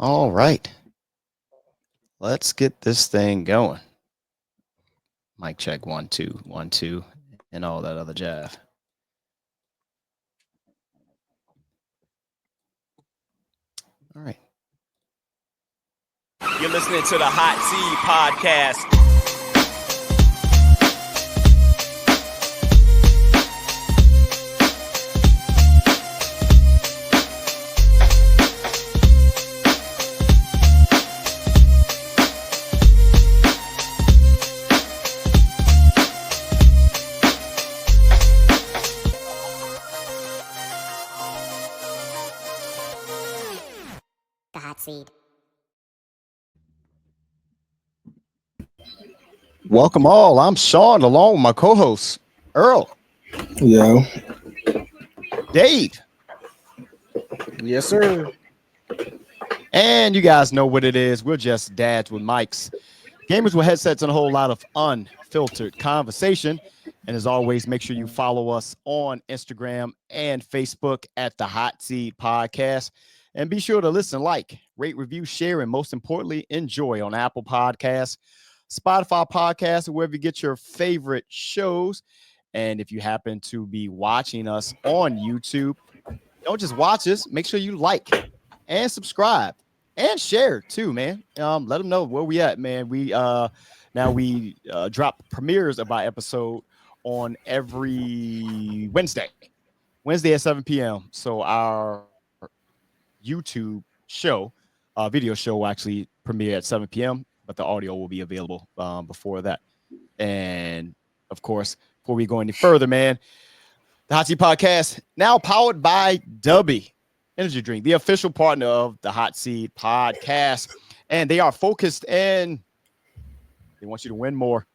All right. Let's get this thing going. Mic check 1 2 1 2 and all that other jive. All right. You're listening to the Hot Seed Podcast. The Hot Seed. Welcome all. I'm Sean, along with my co-host Earl, Yo. Dave, Yes, sir. and you guys know what it is. We're just dads with mics, gamers with headsets, and a whole lot of unfiltered conversation. And as always, make sure you follow us on Instagram and Facebook at the Hot Seed Podcast. And be sure to listen, like, rate, review, share, and most importantly, enjoy on Apple Podcasts, Spotify Podcasts, or wherever you get your favorite shows. And if you happen to be watching us on YouTube, don't just watch us. Make sure you like and subscribe and share too, man. Let them know where we at, man. We now drop premieres of our episode on every Wednesday at 7 p.m. So our YouTube show, video show will actually premiere at 7 p.m., but the audio will be available before that. And of course, before we go any further, man, the Hot Seat Podcast now powered by Dubby Energy Drink, the official partner of the Hot Seat Podcast. And they are focused and they want you to win more.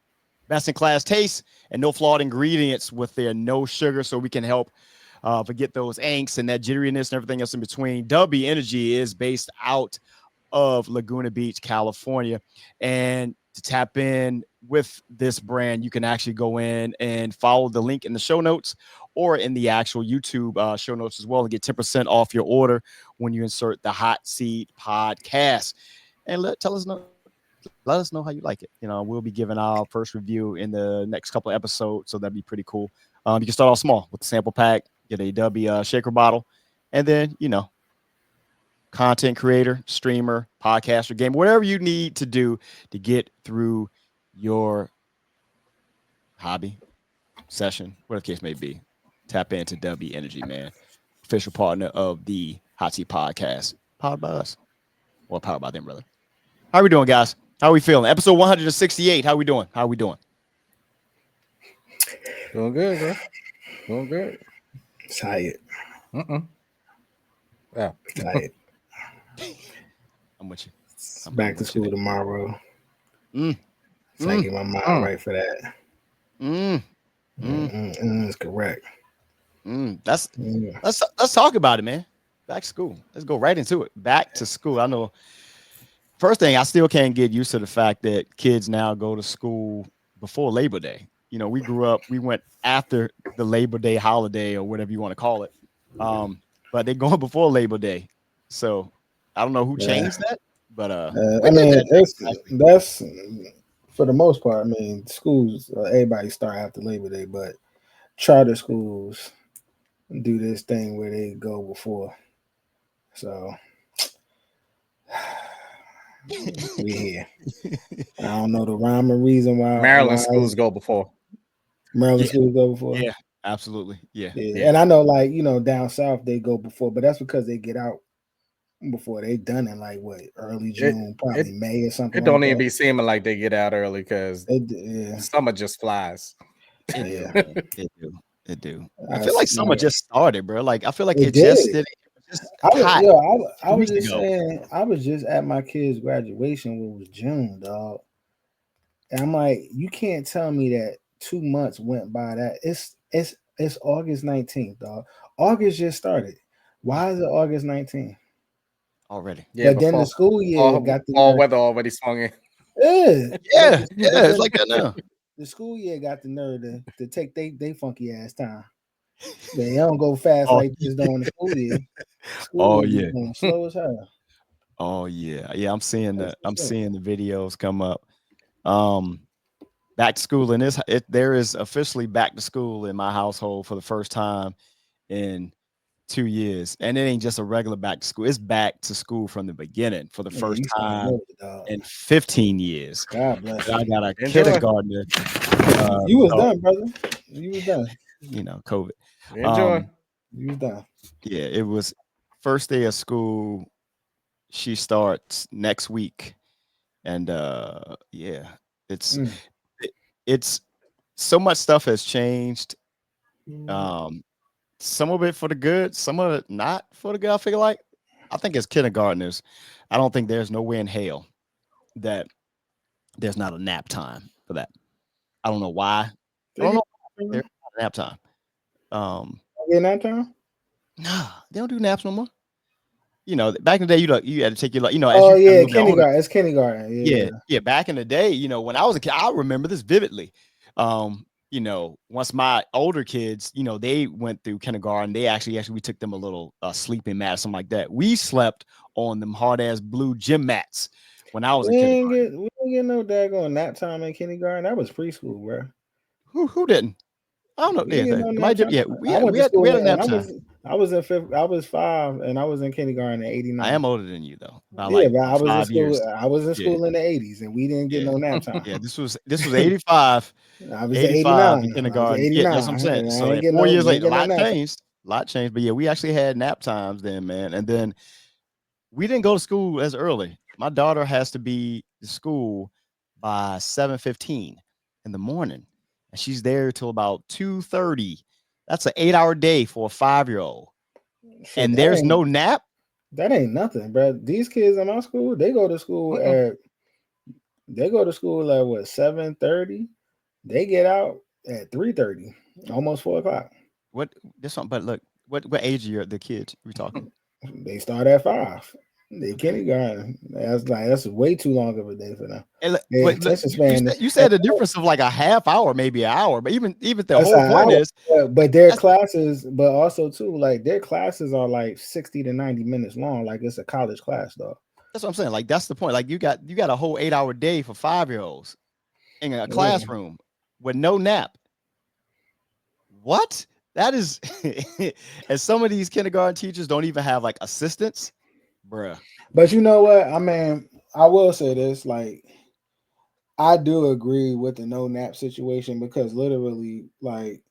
Best in class taste and no flawed ingredients with their no sugar, so we can help forget those angst and that jitteriness and everything else in between. Dubby Energy is based out of Laguna Beach, California. And to tap in with this brand, you can actually go in and follow the link in the show notes or in the actual YouTube show notes as well and get 10% off your order when you insert the Hot Seed Podcast. And let us know how you like it. You know, we'll be giving our first review in the next couple of episodes, so that'd be pretty cool. You can start off small with the sample pack, get a Dubby shaker bottle, and then, you know, content creator, streamer, podcaster, gamer, whatever you need to do to get through your hobby, session, whatever the case may be. Tap into Dubby Energy, man. Official partner of the Hot Seat Podcast. Powered by us. Or powered by them, brother. How are we doing, guys? How are we feeling? Episode 168. How are we doing? Doing good, bro. Doing good. Tired. Yeah. Tired. I'm with you. Back to school tomorrow. So I get my mind right for that. That's correct. Let's talk about it, man. Back to school. Let's go right into it. Back to school. I know. First thing, I still can't get used to the fact that kids now go to school before Labor Day. You know, we grew up, we went after the Labor Day holiday or whatever you want to call it. But they're going before Labor Day. So I don't know who changed that, but I mean, that's for the most part. I mean, schools, everybody start after Labor Day, but charter schools do this thing where they go before. So we here. I don't know the rhyme or reason why Maryland schools go before. Maryland schools go before. Yeah, absolutely. Yeah. And I know, like, you know, down south they go before, but that's because they get out before they done in like what, early June, probably May or something. It don't even be seeming like they get out early because summer just flies. It do. I feel like summer just started, bro. Like I feel like it did. just did. I was just saying, I was just at my kid's graduation, which was June, dog. And I'm like, you can't tell me that 2 months went by. That it's August 19th, dog. August just started. Why is it August 19th? Already. Yeah, but then the school year got the all weather already swung in. Yeah, it's like that now. The school year got the nerve to take they funky ass time. They don't go fast like this during the school year. School year going slow as hell. Oh yeah, yeah. I'm seeing That's the what's up. videos come up. Back to school, and there is officially back to school in my household for the first time in 2 years, and it ain't just a regular back to school. It's back to school from the beginning for the Yeah, first you started time early, dog. in 15 years. God bless And I you. got a Enjoy. kindergartner. You was done, brother. You was done. You know, COVID. Enjoy. You was done. Yeah, it was first day of school. She starts next week, and yeah, it's Mm. it's so much stuff has changed. Some of it for the good, some of it not for the good. I feel like I think as kindergartners, I don't think there's nowhere in hell that there's not a nap time for that. I don't know why. I don't know. There's not a nap time. Yeah, nap time? Nah, they don't do naps no more. You know, back in the day, you had to take your, as Oh you got a yeah, little bit older. kindergarten. It's kindergarten. Yeah. Yeah. Back in the day, when I was a kid, I remember this vividly. Once my older kids, they went through kindergarten, they actually we took them a little sleeping mat or something like that. We slept on them hard ass blue gym mats when I was a kid. We didn't get no daggone nap time in kindergarten. That was preschool, bro. Who didn't? I don't know. We didn't get no nap time. Yeah, I went to school we had a and nap time. I was in fifth. I was 5, and I was in kindergarten in '89. I am older than you though. By Yeah, but by I was in 5 school. years. I was in school in the '80s, and we didn't get no nap time. Yeah, this was 85. I was 85 in 89. kindergarten. Yeah, that's what I'm saying. And I So ain't at getting 4 no, years we ain't later, a getting no lot nap time. changed. A lot changed. But yeah, we actually had nap times then, man. And then we didn't go to school as early. My daughter has to be to school by 7:15 in the morning. And she's there till about 2:30. That's an 8-hour day for a 5-year-old. Shit, And there's no nap. That ain't nothing, bro. These kids in my school, they go to school at what, 7:30. They get out at 3:30, almost 4 o'clock. What this one? But look, what age are the kids we talking? They start at 5. They kindergarten. That's way too long of a day for them. And look, Their look, attention span. you said a difference of like a half hour, maybe an hour, but even the That's whole an point hour, is, but their classes, but also too, like their classes are like 60 to 90 minutes long. Like it's a college class, though. that's what I'm saying. Like that's the point. Like you got a whole 8-hour day for 5-year-olds in a classroom with no nap. What? That is, and some of these kindergarten teachers don't even have like assistants, bruh. But you know what? I mean, I will say this, like, I do agree with the no nap situation because literally, like,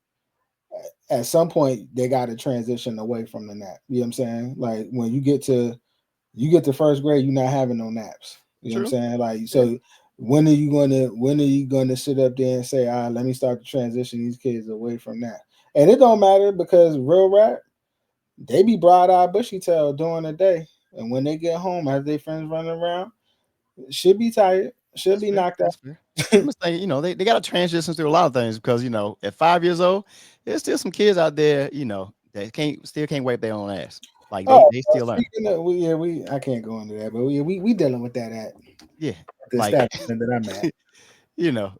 at some point they got to transition away from the nap. You know what I'm saying? Like when you get to first grade, you're not having no naps. You know what I'm saying? Like, so when are you gonna sit up there and say, let me start to transition these kids away from that? And it don't matter because real rap, they be broad-eyed, bushy-tailed during the day. And when they get home, as their friends running around, should be tired, should be knocked out. I'm just saying, they got to transition through a lot of things because, at 5 years old, there's still some kids out there, that can't wipe their own ass. Like they still learn. I can't go into that, but we dealing with that at the establishment that I'm at.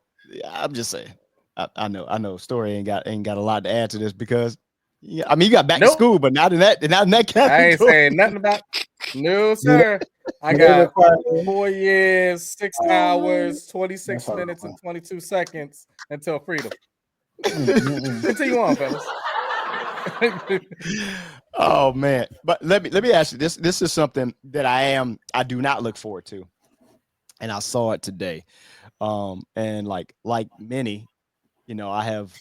I'm just saying. I know Story ain't got a lot to add to this because you got back to school, but not in that category. I ain't saying nothing about no, sir. I got 4 years, 6 hours, 26 minutes, and 22 seconds until freedom. Continue on, fellas. Oh man. But let me ask you this. This is something that I do not look forward to. And I saw it today. And like many, I have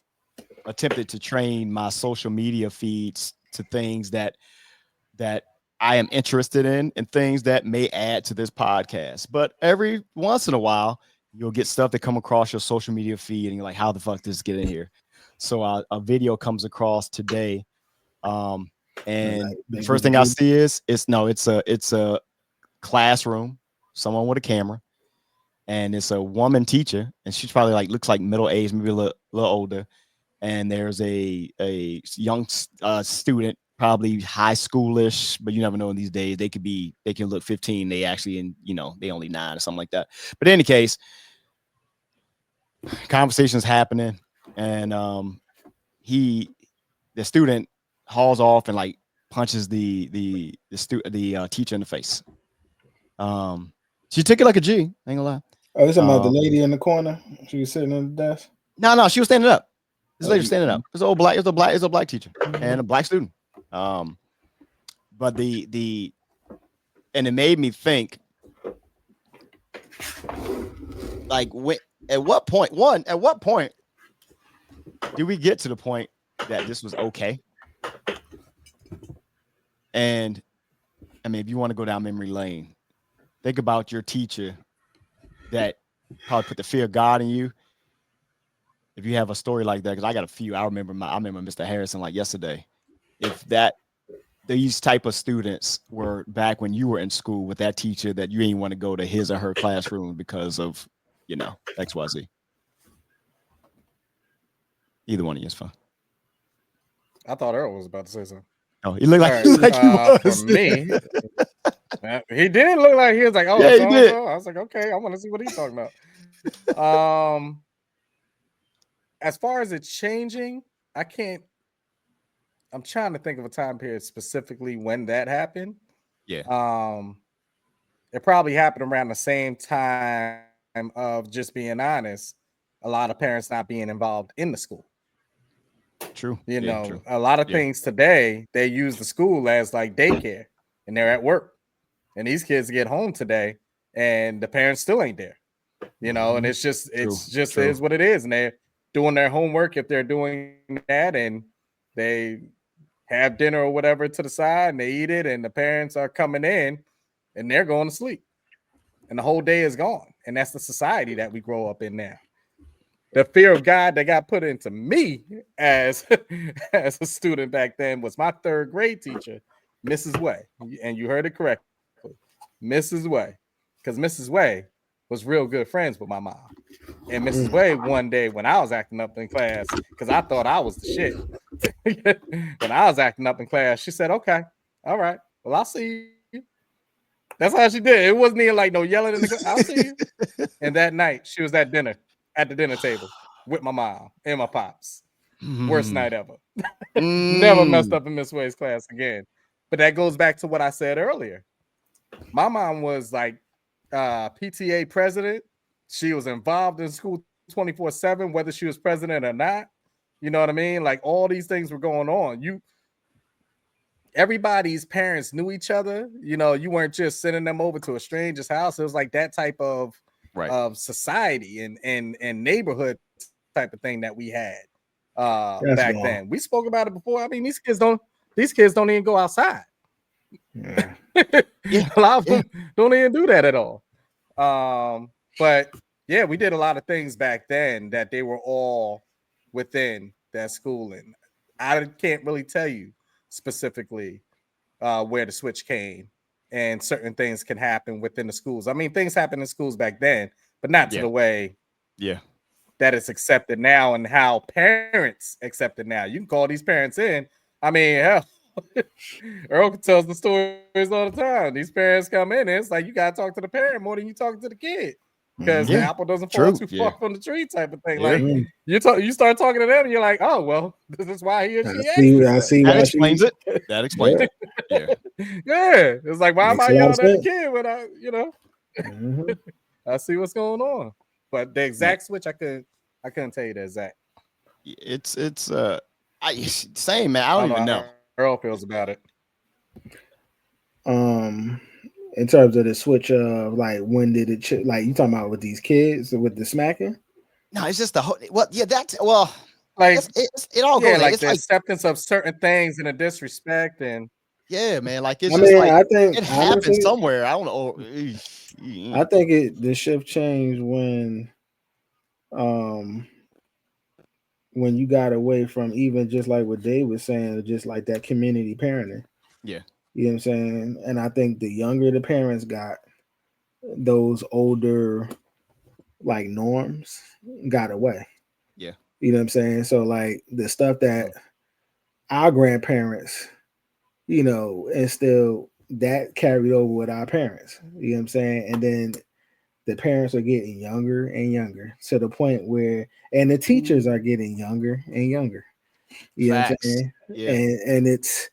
attempted to train my social media feeds to things that I am interested in and things that may add to this podcast. But every once in a while, you'll get stuff that come across your social media feed and you're like, how the fuck did this get in here? So a video comes across today. And the first thing I see is it's a classroom, someone with a camera, and it's a woman teacher, and she's probably looks like middle-aged, maybe a little older. And there's a young student, probably high schoolish, but you never know in these days. They can look 15. They actually, they only 9 or something like that. But in any case, conversations happening, and the student hauls off and punches the teacher in the face. She took it like a G. Ain't gonna lie. Oh, this about the lady in the corner. She was sitting on the desk. No, she was standing up. This lady was standing up. It's a black teacher and a black student. But and it made me think, like, at what point do we get to the point that this was okay? And I mean, if you want to go down memory lane, think about your teacher that probably put the fear of God in you. If you have a story like that, because I got a few. I remember Mr. Harrison like yesterday. If these type of students were back when you were in school with that teacher that you didn't want to go to his or her classroom because of, XYZ. Either one of you is fine. I thought Earl was about to say something. Oh, he looked like, he was. For me, he did look like he was like, oh, yeah, he did. I was like, okay, I want to see what he's talking about. As far as it changing, I'm trying to think of a time period specifically when that happened. Yeah. It probably happened around the same time of, just being honest, a lot of parents not being involved in the school. True. True. A lot of things today, they use the school as like daycare, and they're at work. And these kids get home today and the parents still ain't there. And it's just is what it is. And they're doing their homework if they're doing that, and they have dinner or whatever to the side and they eat it, and the parents are coming in and they're going to sleep. And the whole day is gone. And that's the society that we grow up in now. The fear of God that got put into me as a student back then was my third grade teacher, Mrs. Way. And you heard it correctly, Mrs. Way. Because Mrs. Way was real good friends with my mom. And Mrs. Way, one day when I was acting up in class, because I thought I was the shit. When I was acting up in class, she said, okay, all right, well, I'll see you. That's how she did. It wasn't even like no yelling in the class. I'll see you. And that night, she was at the dinner table with my mom and my pops. Worst night ever. Never messed up in Miss Way's class again. But that goes back to what I said earlier. My mom was like PTA president. She was involved in school 24/7, whether she was president or not. You know what I mean? Like, all these things were going on. Everybody's parents knew each other. You weren't just sending them over to a stranger's house. It was like that type of society and neighborhood type of thing that we had back then. We spoke about it before. I mean, these kids don't even go outside. Yeah. A lot of them don't even do that at all. But yeah, we did a lot of things back then that they were all within that schooling. I can't really tell you specifically where the switch came, and certain things can happen within the schools. I mean, things happened in schools back then, but not to the way that it's accepted now, and how parents accept it now. You can call these parents in. I mean, hell, Earl tells the stories all the time. These parents come in, and it's like you gotta talk to the parent more than you talking to the kid, because the apple doesn't fall too far from the tree, type of thing. Like you start talking to them, and you're like, oh well, this is why he or she. I see. That explains it. That explains it. Yeah. It's like, why am I yelling at the kid when I see what's going on? But the exact switch, I couldn't tell you the exact. It's same, man. I don't even know. Earl feels about it. In terms of the switch of like, when did it like, you talking about with these kids with the smacking? No, it's just the whole. Like it all goes like the acceptance of certain things and the disrespect, and man, like it's I think it happened somewhere. I don't know. I think the shift changed when you got away from, even just like what Dave was saying, just like that community parenting. Yeah. You know what I'm saying? And I think the younger the parents got, those older like norms got away. Yeah. You know what I'm saying? So like the stuff that our grandparents, instilled, that carried over with our parents. You know what I'm saying? And then the parents are getting younger and younger, to the point where, and the teachers are getting younger and younger. You know what I'm saying? Yeah. And it's,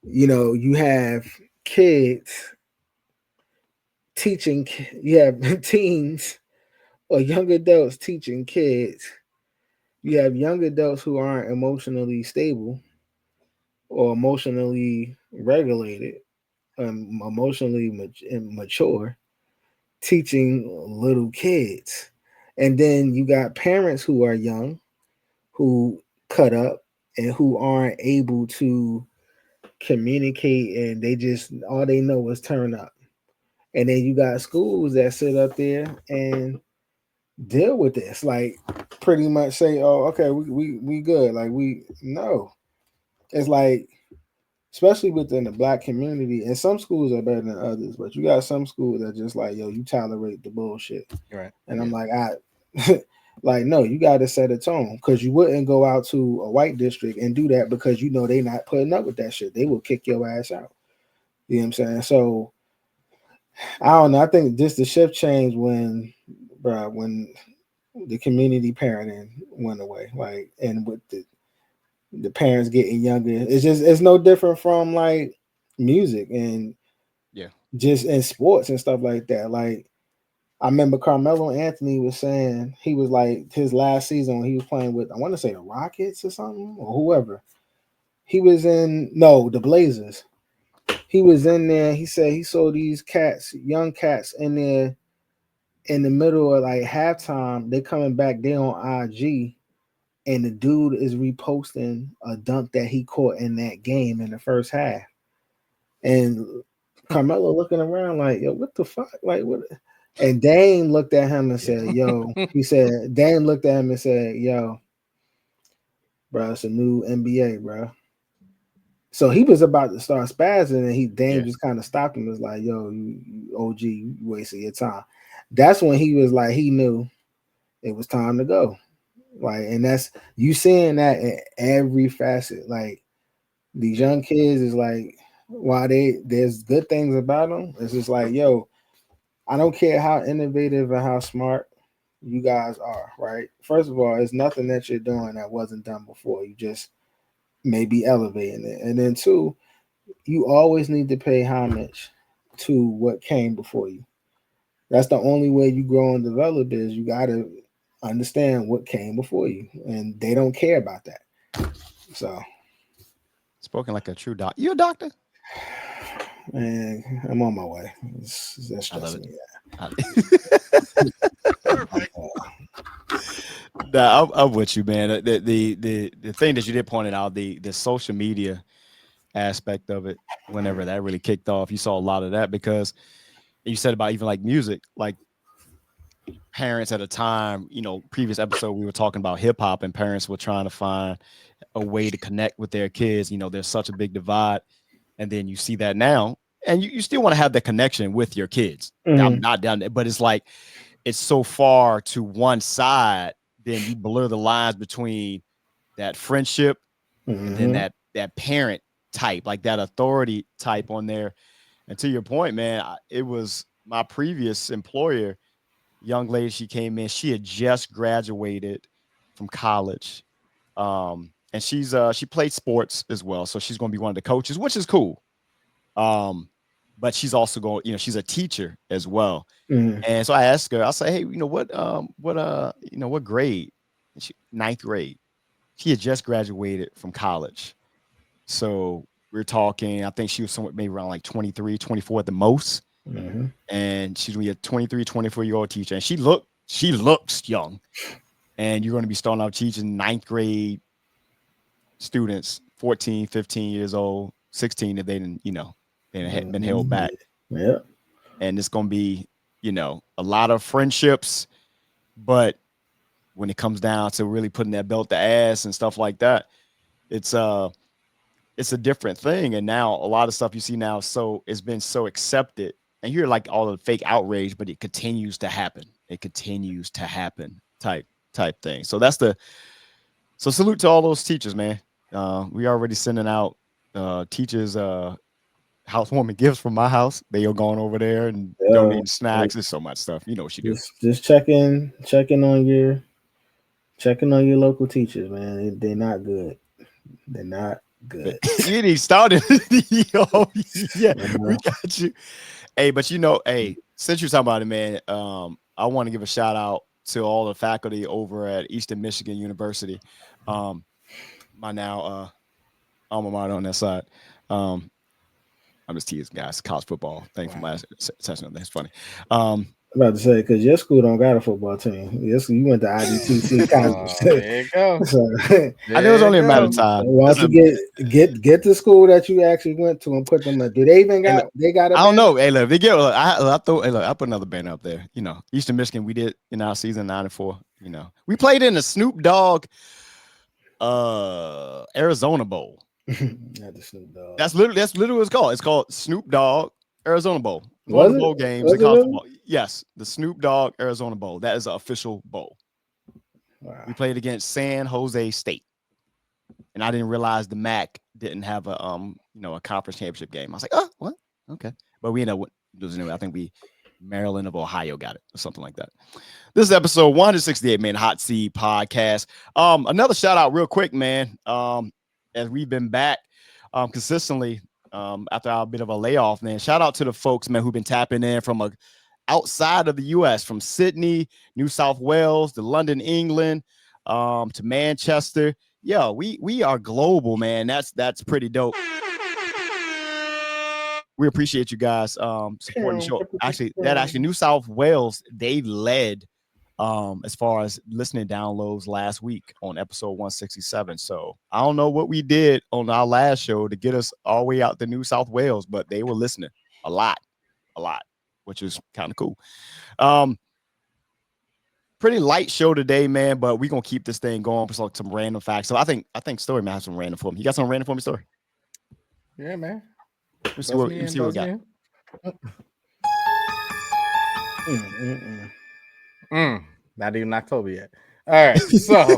you have kids teaching. You have teens or young adults teaching kids. You have young adults who aren't emotionally stable or emotionally regulated, emotionally mature, teaching little kids. And then you got parents who are young, who cut up and who aren't able to communicate, and they just all they know is turn up. And then you got schools that sit up there and deal with this, like pretty much say, "Oh, okay, we good." Like we no, it's like, especially within the black community, and some schools are better than others, but you got some schools that just like, yo, you tolerate the bullshit, Right? And I'm like, like, no, you got to set a tone, because you wouldn't go out to a white district and do that because you know they not putting up with that shit. They will kick your ass out. You know what I'm saying? So I don't know. I think just the shift changed when the community parenting went away. Like, and with the parents getting younger, it's no different from like music and just in sports and stuff like that. Like, I remember Carmelo Anthony was saying, he was like, his last season when he was playing with, I want to say the Rockets or something, or whoever. He was in, no, the Blazers. He was in there. He said he saw these cats, young cats in there in the middle of like halftime. They coming back, they on IG, and the dude is reposting a dunk that he caught in that game in the first half. And Carmelo looking around like, yo, what the fuck? Like, what? And Dame looked at him and said, yo, Dame looked at him and said, yo, bro, it's a new NBA, bro. So he was about to start spazzing, and Dame just kind of stopped him. Was like, yo, you OG, you wasting your time. That's when he was like, he knew it was time to go. Like, and that's, you seeing that in every facet. Like, these young kids is like, while there's good things about them, it's just like, yo, I don't care how innovative and how smart you guys are, right? First of all, it's nothing that you're doing that wasn't done before. You just may be elevating it. And then two, you always need to pay homage to what came before you. That's the only way you grow and develop, is you got to understand what came before you. And they don't care about that. So. Spoken like a true doctor. You a doctor? Man, I'm on my way. That's stressing me out. Nah, I'm with you, man. The thing that you did point out, the social media aspect of it, whenever that really kicked off, you saw a lot of that, because you said about even like music, like parents at a time, previous episode we were talking about hip hop, and parents were trying to find a way to connect with their kids. There's such a big divide. And then you see that now, and you still want to have that connection with your kids. Mm-hmm. I'm not down there, but it's like, it's so far to one side, then you blur the lines between that friendship and then that parent type, like that authority type on there. And to your point, man, it was my previous employer, young lady, she came in, she had just graduated from college. And she played sports as well. So she's going to be one of the coaches, which is cool. But she's also going, she's a teacher as well. And so I asked her, I said, hey, what grade? And ninth grade. She had just graduated from college. So we're talking, I think she was somewhere maybe around like 23, 24 at the most. And she's going to be a 23, 24-year-old teacher. And she looks young. And you're going to be starting out teaching ninth grade students, 14, 15 years old, 16, if they didn't, they had been held back. Yeah. And it's going to be, a lot of friendships, but when it comes down to really putting that belt to ass and stuff like that, it's a different thing. And now a lot of stuff you see now, so it's been so accepted, and you're like all the fake outrage, but it continues to happen. It continues to happen type thing. So so salute to all those teachers, man. We already sending out teachers housewarming gifts from my house. They are going over there and donating snacks. There's so much stuff. You know what you do. Just checking on your local teachers, man. They're not good. They're not good. You ain't started. Yo, yeah, we got you. Hey, but hey, since you're talking about it, man, I want to give a shout out to all the faculty over at Eastern Michigan University. My now alma mater on that side. I'm just teasing, guys. College football thing from last session. That's funny. I'm about to say, because your school don't got a football team. Yes, you went to IDTC college. There you go. So, I know it was only a matter of time. Why don't you get the school that you actually went to and put them at? Do they even got? They got a I don't know. Hey, look, they get. I put another banner up there. You know, Eastern Michigan. We did in our season 9-4. You know, we played in the Snoop Dogg, Arizona Bowl. Not the Snoop Dogg. That's literally what it's called. It's called Snoop Dogg Arizona Bowl. Was One of the it? bowl games Was in it college really? football. Yes, the Snoop Dogg Arizona Bowl. That is an official bowl. Wow. We played against San Jose State, and I didn't realize the MAC didn't have a a conference championship game. I was like, oh, what? Okay, but we ended up losing. I think Maryland of Ohio got it or something like that. This is episode 168, man. Hot Seat Podcast. Another shout out, real quick, man. As we've been back consistently after our bit of a layoff, man. Shout out to the folks, man, who've been tapping in from outside of the U.S., from Sydney, New South Wales, to London, England, to Manchester. Yo, we are global, man. That's pretty dope. We appreciate you guys supporting the show. Actually, New South Wales, they led as far as listening downloads last week on episode 167. So I don't know what we did on our last show to get us all the way out to New South Wales, but they were listening a lot, which is kind of cool. Pretty light show today, man, but we're gonna keep this thing going for some random facts. So I think Story might have some random for me. You got some random for me, Story? Yeah, man. Let's see what we got. Not even October yet. All right, so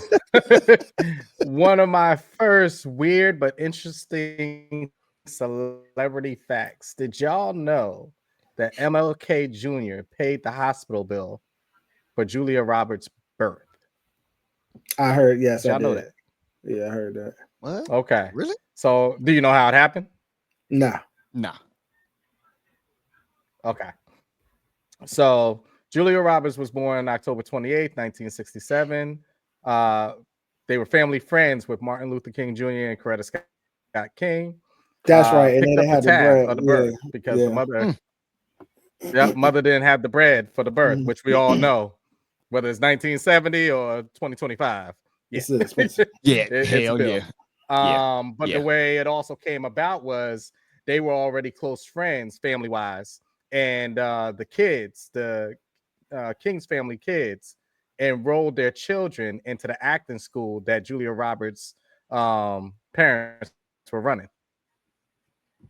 one of my first weird but interesting celebrity facts. Did y'all know that MLK Jr. paid the hospital bill for Julia Roberts' birth? I heard, yes. Did y'all know that? Yeah, I heard that. What? Okay. Really? So do you know how it happened? Nah. Okay. So Julia Roberts was born October 28th, 1967. They were family friends with Martin Luther King Jr. and Coretta Scott King. That's right. And then they had the bread of the birth because the mother didn't have the bread for the birth, which we all know, whether it's 1970 or 2025. Yeah, it's expensive. It's hell yeah. But the way it also came about was they were already close friends, family wise, and the kids, the King's family kids, enrolled their children into the acting school that Julia Roberts' parents were running.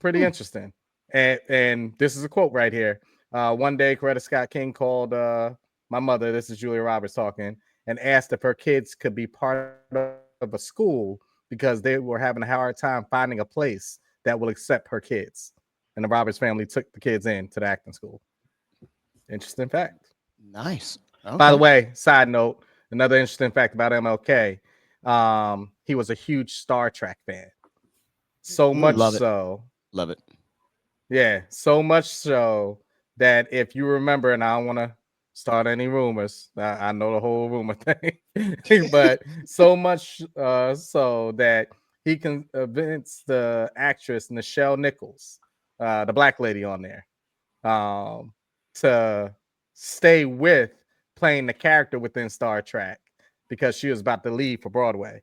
Pretty interesting. And this is a quote right here. One day, Coretta Scott King called my mother, this is Julia Roberts talking, and asked if her kids could be part of a school because they were having a hard time finding a place that will accept her kids. And the Roberts family took the kids into the acting school. Interesting fact. Nice. Okay. By the way, side note, another interesting fact about MLK, he was a huge Star Trek fan. So much so. Love it. Yeah, so much so that if you remember, and I don't want to start any rumors, I know the whole rumor thing, but so much so that he convinced the actress Nichelle Nichols, the black lady on there, to stay with playing the character within Star Trek because she was about to leave for Broadway.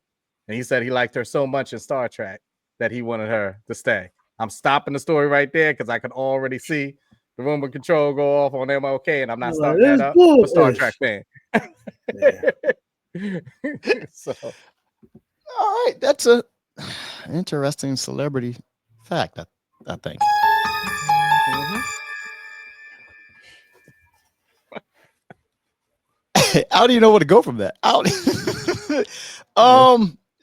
And he said he liked her so much in Star Trek that he wanted her to stay. I'm stopping the story right there because I could already see the remote control go off on MLK, and I'm not starting that up. I'm a Star Trek fan. So, all right, that's a interesting celebrity fact, I think. How do you know where to go from that?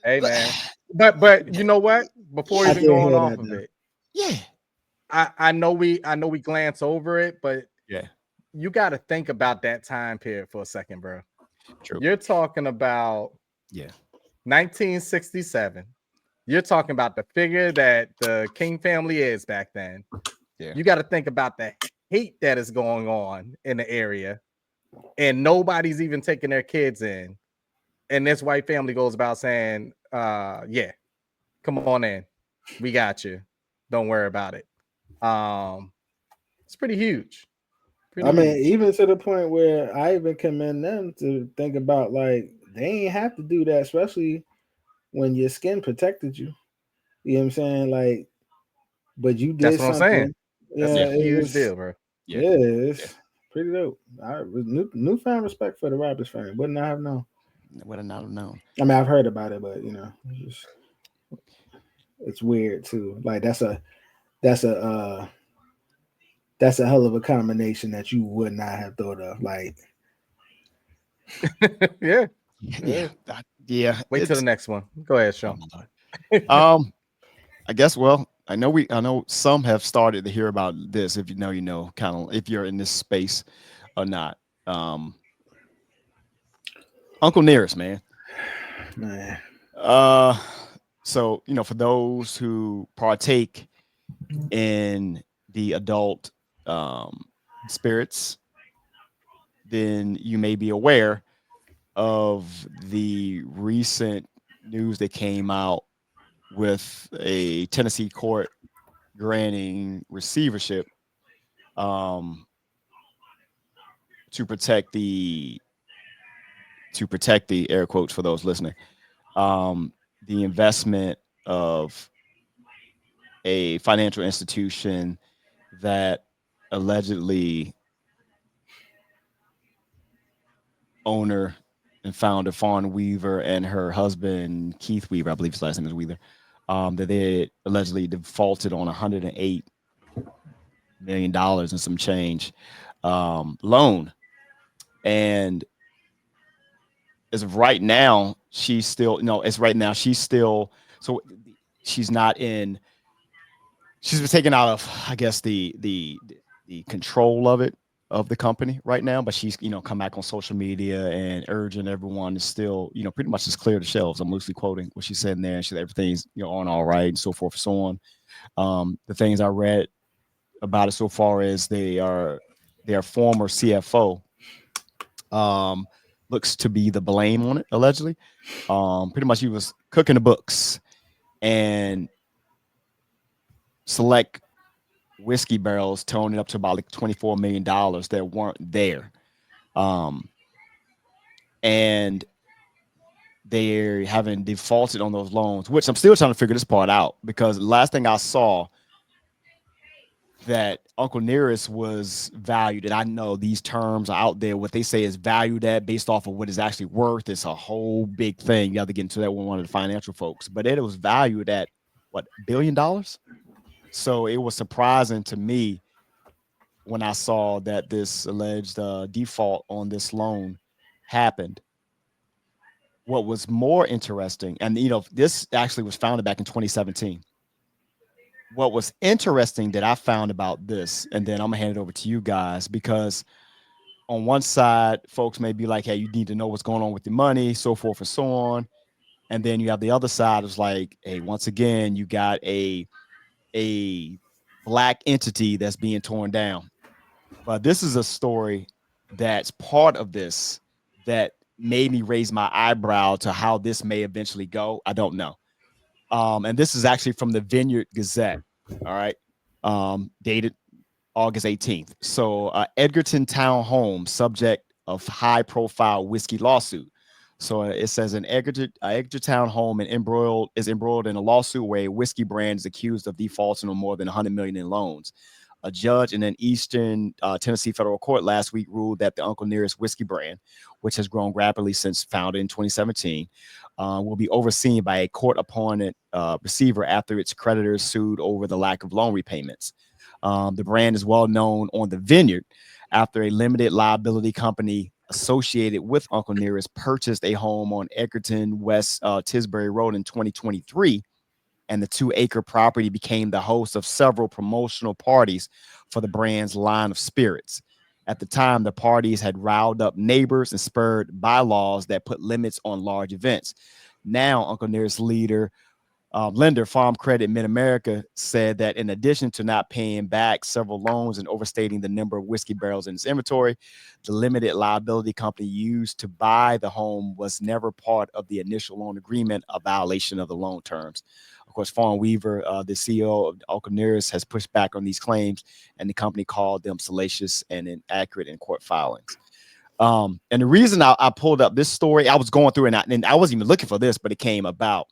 Hey man, but you know what? Before even going off of it, I know we glance over it, but you got to think about that time period for a second, bro. True. You're talking about 1967. You're talking about the figure that the King family is back then. Yeah. You got to think about the hate that is going on in the area, and nobody's even taking their kids in. And this white family goes about saying, yeah, come on in. We got you. Don't worry about it. It's pretty huge. I mean, even to the point where I even commend them to think about, like, they ain't have to do that, especially when your skin protected you. You know what I'm saying? Like, but you did That's what something. I'm saying. That's a huge deal, bro. Yeah, it's pretty dope. I newfound respect for the Raptors fan. Wouldn't I have known? Would I not have known? I mean, I've heard about it, but it's weird too. Like that's a hell of a combination that you would not have thought of. Like, yeah. Wait till the next one. Go ahead, Sean. I guess. Well, I know some have started to hear about this. If you know, kind of if you're in this space or not. Uncle Nearest, man. So for those who partake in the adult spirits, then you may be aware of the recent news that came out with a Tennessee court granting receivership to protect the air quotes for those listening, the investment of a financial institution that allegedly owner and founder Fawn Weaver and her husband Keith Weaver, I believe his last name is Weaver, that they allegedly defaulted on $108 million and some change loan. And as of right now, she's still so she's not in. She's been taken out of, I guess, the control of the company right now, but she's come back on social media and urging everyone to still pretty much just clear the shelves. I'm loosely quoting what she said in there. She said everything's on all right and so forth and so on. The things I read about it so far is their former CFO looks to be the blame on it, allegedly. Pretty much he was cooking the books and select whiskey barrels toning up to about like $24 million that weren't there. And they haven't defaulted on those loans, which I'm still trying to figure this part out, because the last thing I saw that Uncle Nearest was valued, and I know these terms are out there, what they say is valued at based off of what it's actually worth. It's a whole big thing. You have to get into that with one of the financial folks, but it was valued at what, $1 billion? So it was surprising to me when I saw that this alleged default on this loan happened. What was more interesting, and this actually was founded back in 2017. What was interesting that I found about this, and then I'm gonna hand it over to you guys, because on one side, folks may be like, hey, you need to know what's going on with your money, so forth and so on. And then you have the other side, is like, hey, once again, you got a black entity that's being torn down. But this is a story that's part of this that made me raise my eyebrow to how this may eventually go. I don't know. And this is actually from the Vineyard Gazette. All right. Dated August 18th. So Edgerton Town Home, subject of high profile whiskey lawsuit. So it says an Edgertown home is embroiled in a lawsuit where a whiskey brand is accused of defaulting on more than $100 million in loans. A judge in an Eastern Tennessee federal court last week ruled that the Uncle Nearest whiskey brand, which has grown rapidly since founded in 2017, will be overseen by a court-appointed receiver after its creditors sued over the lack of loan repayments. The brand is well known on the Vineyard after a limited liability company associated with Uncle Nearest purchased a home on Edgerton West Tisbury Road in 2023. And the 2-acre property became the host of several promotional parties for the brand's line of spirits. At the time, the parties had riled up neighbors and spurred bylaws that put limits on large events. Now, Uncle Nearest leader lender, Farm Credit Mid-America, said that in addition to not paying back several loans and overstating the number of whiskey barrels in its inventory, the limited liability company used to buy the home was never part of the initial loan agreement, a violation of the loan terms. Of course, Fawn Weaver, the CEO of Alconeris, has pushed back on these claims, and the company called them salacious and inaccurate in court filings. And the reason I pulled up this story, I was going through and I wasn't even looking for this, but it came about.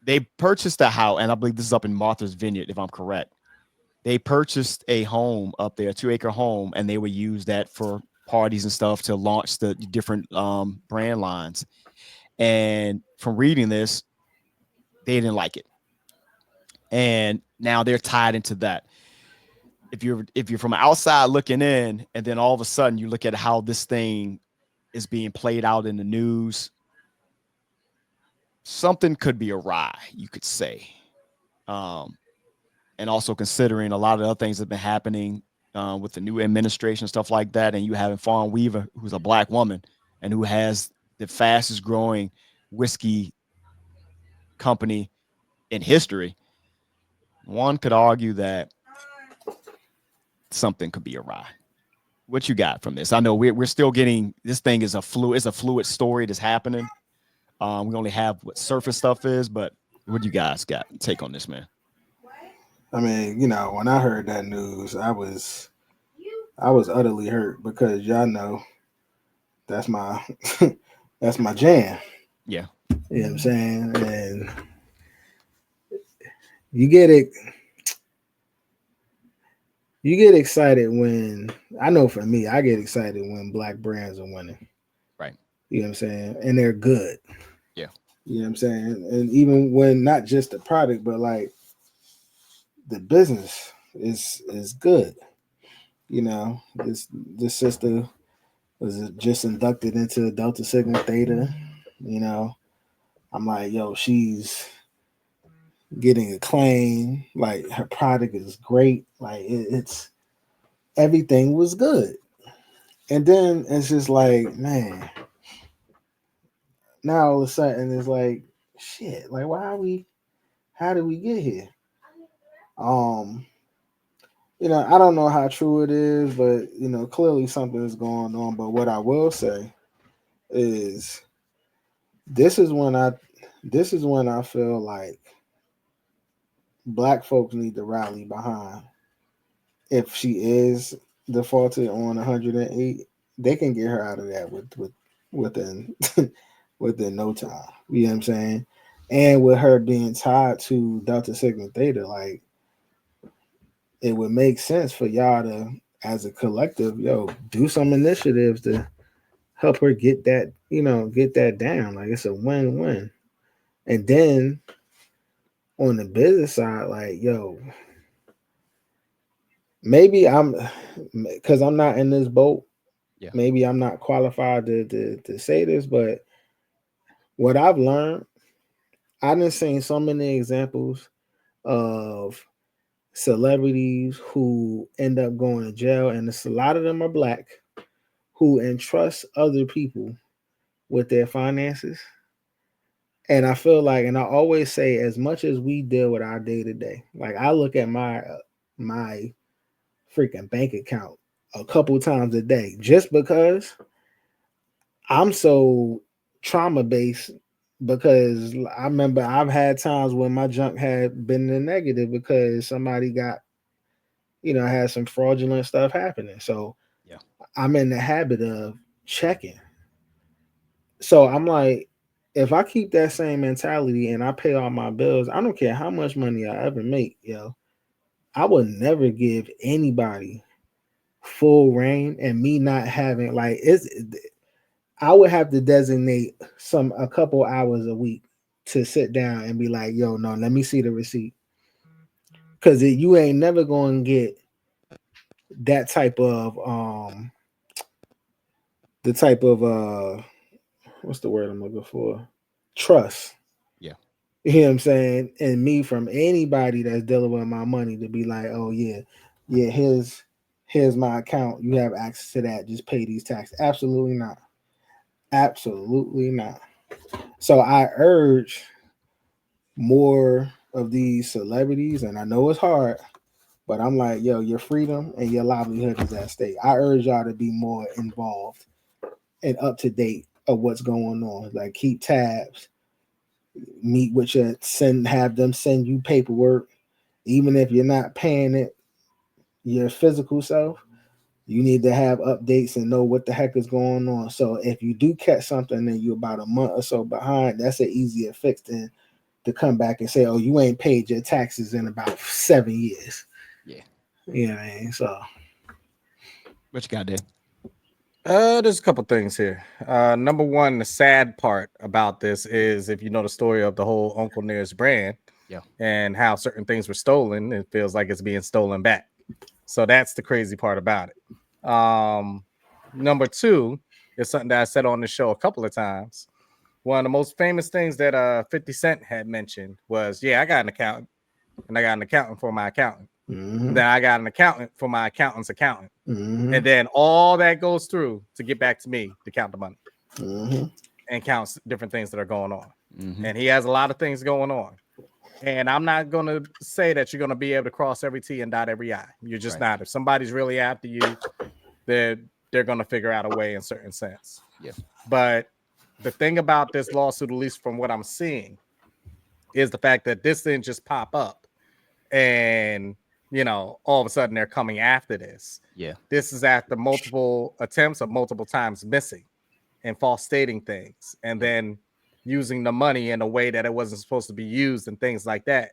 They purchased a house, and I believe this is up in Martha's Vineyard, if I'm correct. They purchased a home up there, a 2-acre home, and they would use that for parties and stuff to launch the different brand lines. And from reading this, they didn't like it. And now they're tied into that. If you're from outside looking in, and then all of a sudden you look at how this thing is being played out in the news, something could be awry, you could say. And also considering a lot of other things that have been happening with the new administration, stuff like that, and you having Fawn Weaver, who's a black woman and who has the fastest growing whiskey company in history, one could argue that something could be awry. What you got from this? I know we're still getting, this thing is a fluid story that's happening. We only have what surface stuff is, but what do you guys got take on this, man? I mean, you know, when I heard that news, I was utterly hurt because y'all know that's my that's my jam. Yeah. You know what I'm saying? And you get excited when, I know for me, I get excited when black brands are winning. Right. You know what I'm saying? And they're good. Yeah. You know what I'm saying? And even when not just the product, but like the business is good. You know, this sister was just inducted into Delta Sigma Theta. You know, I'm like, yo, she's getting acclaim. Like, her product is great. Like, it's everything was good. And then it's just like, man, now all of a sudden it's like, shit, like, how did we get here? You know, I don't know how true it is, but you know, clearly something is going on. But what I will say is this is when I feel like black folks need to rally behind. If she is defaulted on 108, they can get her out of that within within no time. You know what I'm saying? And with her being tied to Delta Sigma Theta, like, it would make sense for y'all to, as a collective, do some initiatives to help her get that down. Like, it's a win-win. And then on the business side, like, maybe because I'm not in this boat. Yeah. Maybe I'm not qualified to say this, but what I've learned, I've been seeing so many examples of celebrities who end up going to jail, and a lot of them are black, who entrust other people with their finances. And I feel like, and I always say, as much as we deal with our day to day, like, I look at my freaking bank account a couple times a day just because I'm so trauma based. Because I remember I've had times when my junk had been in the negative because somebody got, had some fraudulent stuff happening. So yeah, I'm in the habit of checking. So I'm like, if I keep that same mentality and I pay all my bills, I don't care how much money I ever make, I would never give anybody full reign, and me not having, like, I would have to designate a couple hours a week to sit down and be like, no, let me see the receipt. Because you ain't never going to get that type of, what's the word I'm looking for? Trust. Yeah. You know what I'm saying? And me from anybody that's dealing with my money to be like, oh, yeah, here's my account. You have access to that. Just pay these taxes. Absolutely not. Absolutely not. So I urge more of these celebrities, and I know it's hard, but I'm like, yo, your freedom and your livelihood is at stake. I urge y'all to be more involved and up to date of what's going on. Like, keep tabs, meet with your have them send you paperwork, even if you're not paying it your physical self. You need to have updates and know what the heck is going on. So if you do catch something and you're about a month or so behind, that's an easier fix than to come back and say, oh, you ain't paid your taxes in about 7 years. Yeah. You know what I mean? So what you got there? There's a couple things here. Number one, the sad part about this is if you know the story of the whole Uncle Nearest brand, and how certain things were stolen, it feels like it's being stolen back. So that's the crazy part about it. Number two is something that I said on the show a couple of times. One of the most famous things that 50 Cent had mentioned was, I got an accountant, and I got an accountant for my accountant. mm-hmm. Then I got an accountant for my accountant's accountant. Mm-hmm. And then all that goes through to get back to me to count the money, mm-hmm. and counts different things that are going on. Mm-hmm. And he has a lot of things going on. And I'm not going to say that you're going to be able to cross every T and dot every I. You're just not. If somebody's really after you, they're going to figure out a way in certain sense. Yeah. But the thing about this lawsuit, at least from what I'm seeing, is the fact that this didn't just pop up and, all of a sudden they're coming after this. Yeah. This is after multiple attempts of multiple times missing and false stating things, and then using the money in a way that it wasn't supposed to be used and things like that.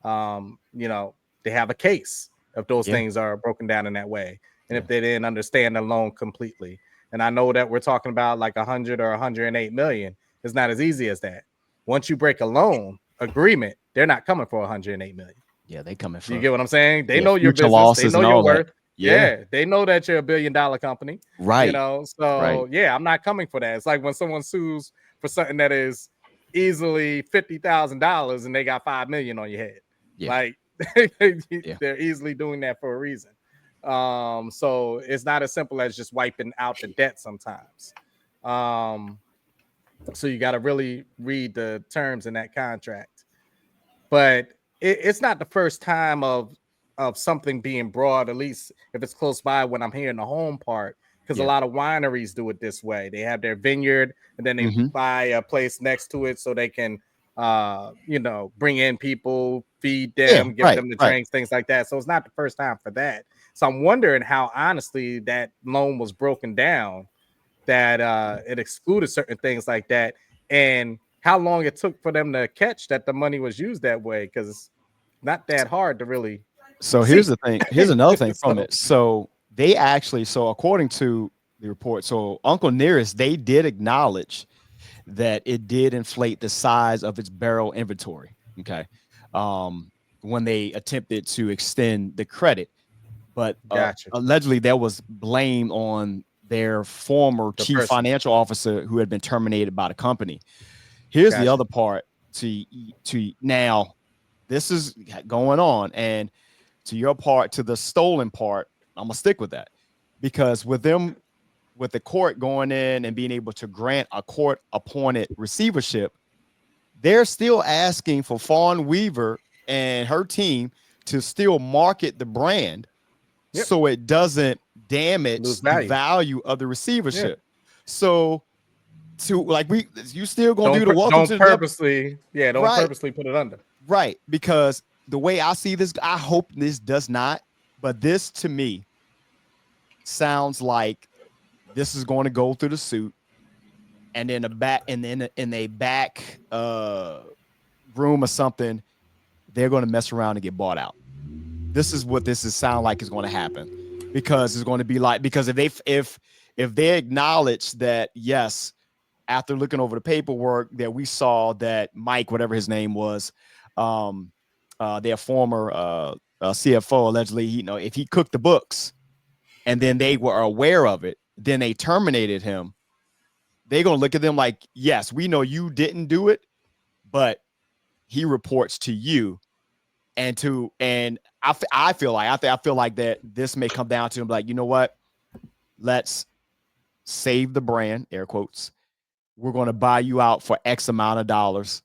They have a case if those things are broken down in that way, and if they didn't understand the loan completely. And I know that we're talking about like 100 or 108 million. It's not as easy as that. Once you break a loan agreement, they're not coming for 108 million. Yeah, they coming for. You get what I'm saying? They know your future business. Losses They know your worth. That. Yeah, they know that you're $1 billion company. Right. So I'm not coming for that. It's like when someone sues for something that is easily $50,000 and they got 5 million on your head. Yeah. Like they're easily doing that for a reason. So it's not as simple as just wiping out the debt sometimes. So you got to really read the terms in that contract. But it's not the first time of something being brought, at least if it's close by when I'm hearing the home part, because a lot of wineries do it this way. They have their vineyard and then they buy a place next to it so they can bring in people, feed them, give them the drinks, things like that. So it's not the first time for that. So I'm wondering how honestly that loan was broken down, that it excluded certain things like that, and how long it took for them to catch that the money was used that way, because it's not that hard to really. So here's the thing. Here's another thing from it. So they actually, according to the report, so Uncle Nearest, they did acknowledge that it did inflate the size of its barrel inventory. Okay. When they attempted to extend the credit, but allegedly there was blame on their former chief financial officer who had been terminated by the company. Here's the other part to now, this is going on, and to your part, to the stolen part, I'm gonna stick with that, because with the court going in and being able to grant a court appointed receivership, they're still asking for Fawn Weaver and her team to still market the brand so it doesn't damage the value of the receivership. So you still gonna do the welcome to purposely put it under. Right, because the way I see this, I hope this does not, but this to me sounds like this is going to go through the suit, and then in a back room or something, they're going to mess around and get bought out. This is what this is sound like is going to happen, because it's going to be like, because if they acknowledge that, yes, after looking over the paperwork, that we saw that Mike, whatever his name was, their former CFO, allegedly, if he cooked the books and then they were aware of it, then they terminated him. They're going to look at them like, yes, we know you didn't do it, but he reports to you. And I feel like that this may come down to him, like, you know what? Let's save the brand, air quotes, we're going to buy you out for X amount of dollars,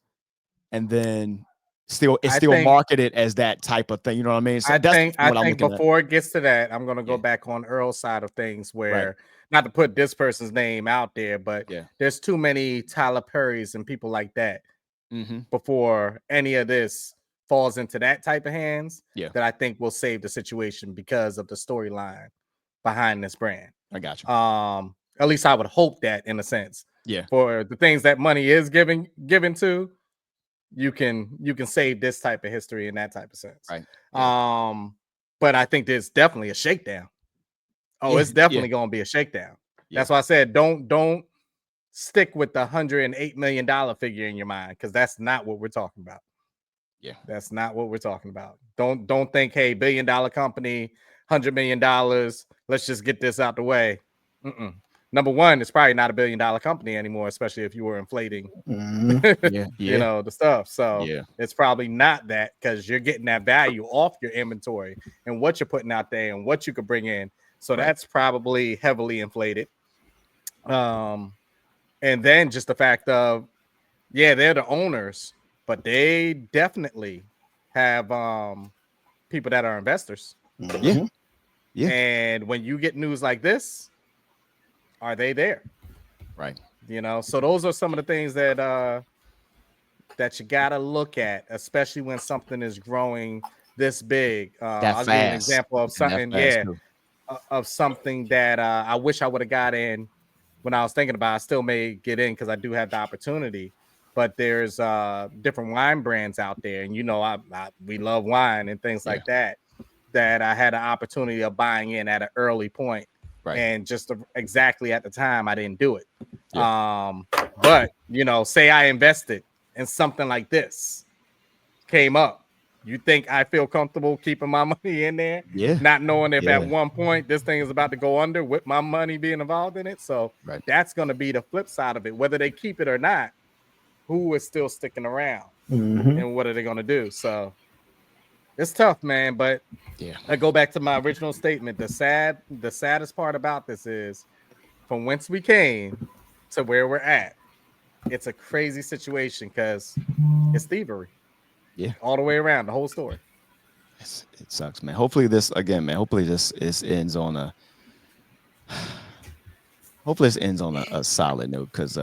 and then it's still marketed as that type of thing. You know what I mean? So I that's what I'm think looking before it gets to that, I'm gonna go back on Earl's side of things, where not to put this person's name out there, but there's too many Tyler Perrys and people like that before any of this falls into that type of hands. That I think will save the situation because of the storyline behind this brand. I got you. At least I would hope that, in a sense. Yeah. For the things that money is given to, you can save this type of history in that type of sense. Right. Yeah. But I think there's definitely a shakedown. Oh, it's definitely going to be a shakedown. That's why I said don't stick with the $108 million figure in your mind, because that's not what we're talking about. Yeah, that's not what we're talking about. Don't think, hey, $1 billion company, $100 million. Let's just get this out the way. Number one, it's probably not $1 billion company anymore, especially if you were inflating, you know, the stuff. So it's probably not that, because you're getting that value off your inventory and what you're putting out there and what you could bring in. So that's probably heavily inflated. And then just the fact of, they're the owners, but they definitely have people that are investors. Yeah. And when you get news like this, are they there? Right. You know, so those are some of the things that that you gotta look at, especially when something is growing this big. I'll give you an example of something, of something that I wish I would have got in when I was thinking about. I still may get in because I do have the opportunity. But there's different wine brands out there, and you know, we love wine and things like that. That I had an opportunity of buying in at an early point, and just exactly at the time I didn't do it. But you know, say I invested in something like this, came up. You think I feel comfortable keeping my money in there, not knowing if at one point this thing is about to go under with my money being involved in it? So that's going to be the flip side of it. Whether they keep it or not, who is still sticking around, and what are they going to do? So it's tough, man. But I go back to my original statement. The saddest part about this is, from whence we came to where we're at, it's a crazy situation because it's thievery. All the way around, the whole story. It sucks, man. Hopefully this ends on a a solid note, because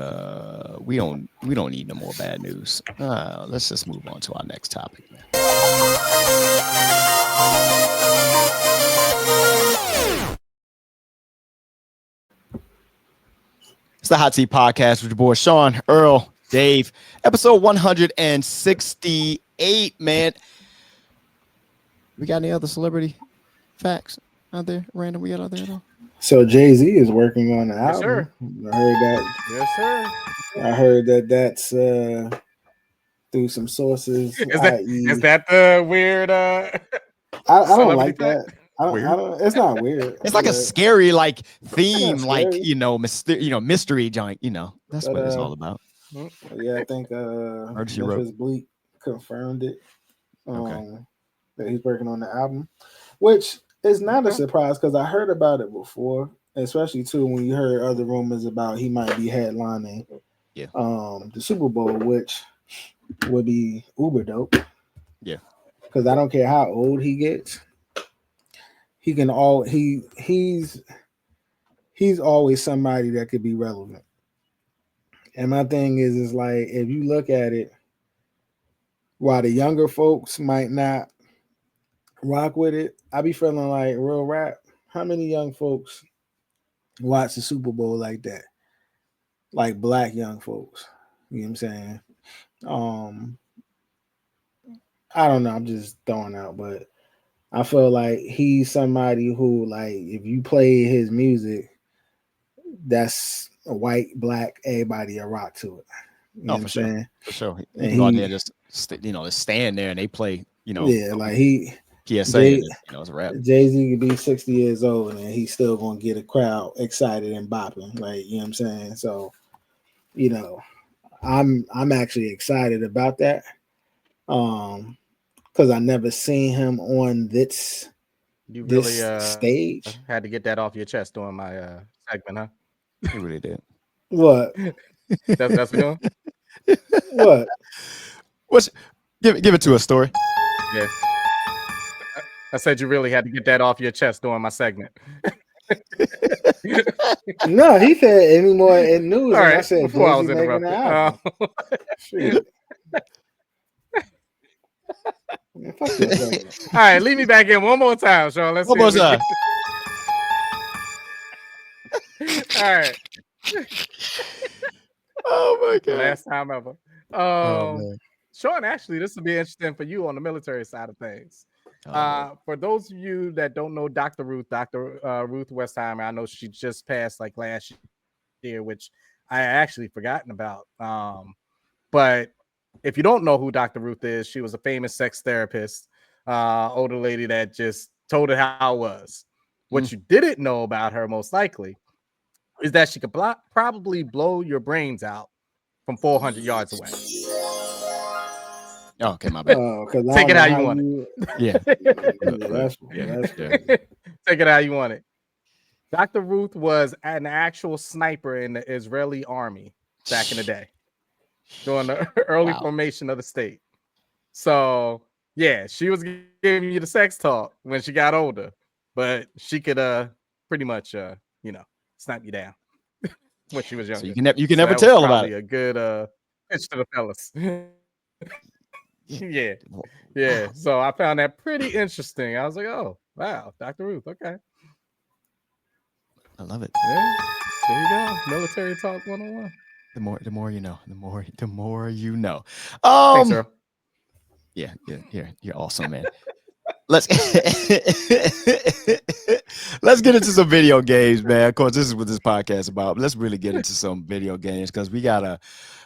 we don't need no more bad news. Let's just move on to our next topic, man. It's the Hot Seat Podcast with your boy Sean, Earl, Dave, episode 168, man. We got any other celebrity facts out there? Random we got out there though? So Jay-Z is working on the album. Sir. I heard that. Yes, sir. I heard that's through some sources. Is that the weird? I don't like that. I don't. It's not weird. It's like a scary theme, like mystery joint. You know, that's what it's all about. Yeah, I think Memphis Bleak confirmed it. That he's working on the album, which is not a surprise because I heard about it before, especially too when you heard other rumors about he might be headlining the Super Bowl, which would be uber dope. Yeah, because I don't care how old he gets, he can he's always somebody that could be relevant. And my thing is like, if you look at it, while the younger folks might not rock with it, I be feeling like real rap. How many young folks watch the Super Bowl like that? Like black young folks. You know what I'm saying? I don't know. I'm just throwing out, but I feel like he's somebody who, like, if you play his music, that's a white, black, everybody a rock to it. You know what I'm saying? For sure. He go out there just stand there and they play, like he PSA, it's a rap. Jay-Z could be 60 years old and he's still gonna get a crowd excited and bopping, like, you know what I'm saying? So, I'm actually excited about that. Because I never seen him on this stage. Had to get that off your chest during my segment, huh? You really did. What? That's what you're doing? What? What's give it to us, Story. Yeah. I said you really had to get that off your chest during my segment. No, he said any more in news, All and I right, said before I was Jay-Z making interrupted. an album. Shit. Man, fuck your segment. All right, leave me back in one more time, Sean. Let's One see more if we time. All right. Oh my god. Last time ever. Oh man. Sean, actually, this will be interesting for you on the military side of things. For those of you that don't know Dr. Ruth Westheimer, I know she just passed like last year, which I actually forgotten about. But if you don't know who Dr. Ruth is, she was a famous sex therapist, older lady that just told it how it was. What you didn't know about her, most likely, is that she could probably blow your brains out from 400 yards away. Oh, okay, my bad. Take it how you want it. Yeah. Take it how you want it. Dr. Ruth was an actual sniper in the Israeli army back in the day during the early formation of the state. So, yeah, she was giving you the sex talk when she got older, but she could pretty much, snipe you down when she was younger. So you can never tell about it. A good pitch to the fellas. Yeah. So I found that pretty interesting. I was like, oh, wow, Dr. Ruth. Okay. I love it. Yeah. There you go. Military talk 101. The more you know. The more you know. Thanks, Earl. Yeah. You're awesome, man. Let's get into some video games, man. Of course, this is what this podcast is about. But let's really get into some video games because we got an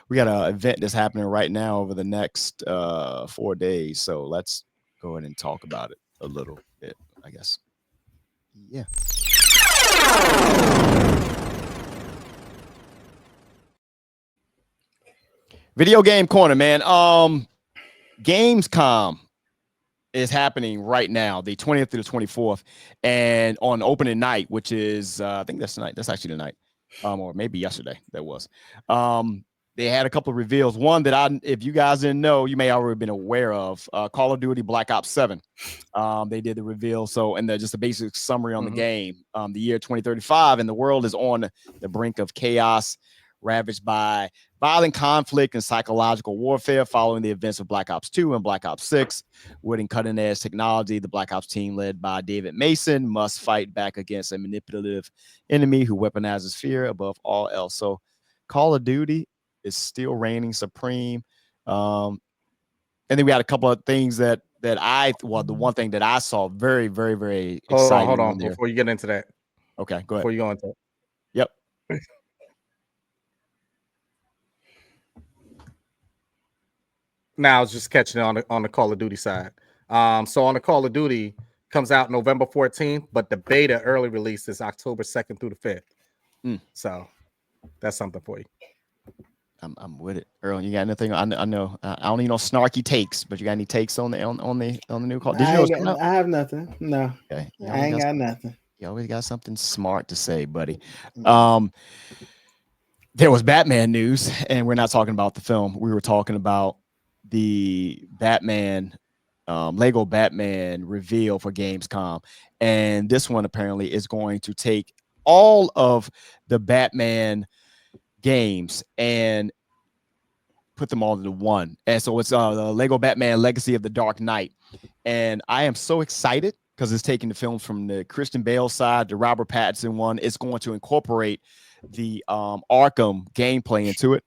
event that's happening right now over the next 4 days. So let's go ahead and talk about it a little bit, I guess. Yeah. Video game corner, man. Gamescom is happening right now, the 20th to the 24th, and on opening night, which is I think that's tonight. That's actually tonight, or maybe yesterday. That was. They had a couple of reveals. One that if you guys didn't know, you may already been aware of. Call of Duty Black Ops 7. They did the reveal. So, and just a basic summary on the game. The year 2035, and the world is on the brink of chaos, ravaged by violent conflict and psychological warfare following the events of Black Ops 2 and Black Ops 6. Wielding cutting-edge technology, the Black Ops team, led by David Mason, must fight back against a manipulative enemy who weaponizes fear above all else. So, Call of Duty is still reigning supreme. And then we had a couple of things the one thing that I saw very, very, very exciting. Hold on before you get into that. Okay, go ahead. Before you go into it. Yep. Now I was just catching it on the Call of Duty side. So on the Call of Duty comes out November 14th, but the beta early release is October 2nd through the 5th. So that's something for you. I'm with it, Earl. You got anything? I know. I don't need no snarky takes, but you got any takes on the new Call? Did you know? I have nothing. No. Okay. I ain't got nothing. You always got something smart to say, buddy. There was Batman news, and we're not talking about the film. We were talking about the Batman, Lego Batman reveal for Gamescom, and this one apparently is going to take all of the Batman games and put them all into one. And so it's the Lego Batman Legacy of the Dark Knight, and I am so excited because it's taking the films from the Christian Bale side, the Robert Pattinson one. It's going to incorporate the Arkham gameplay into it.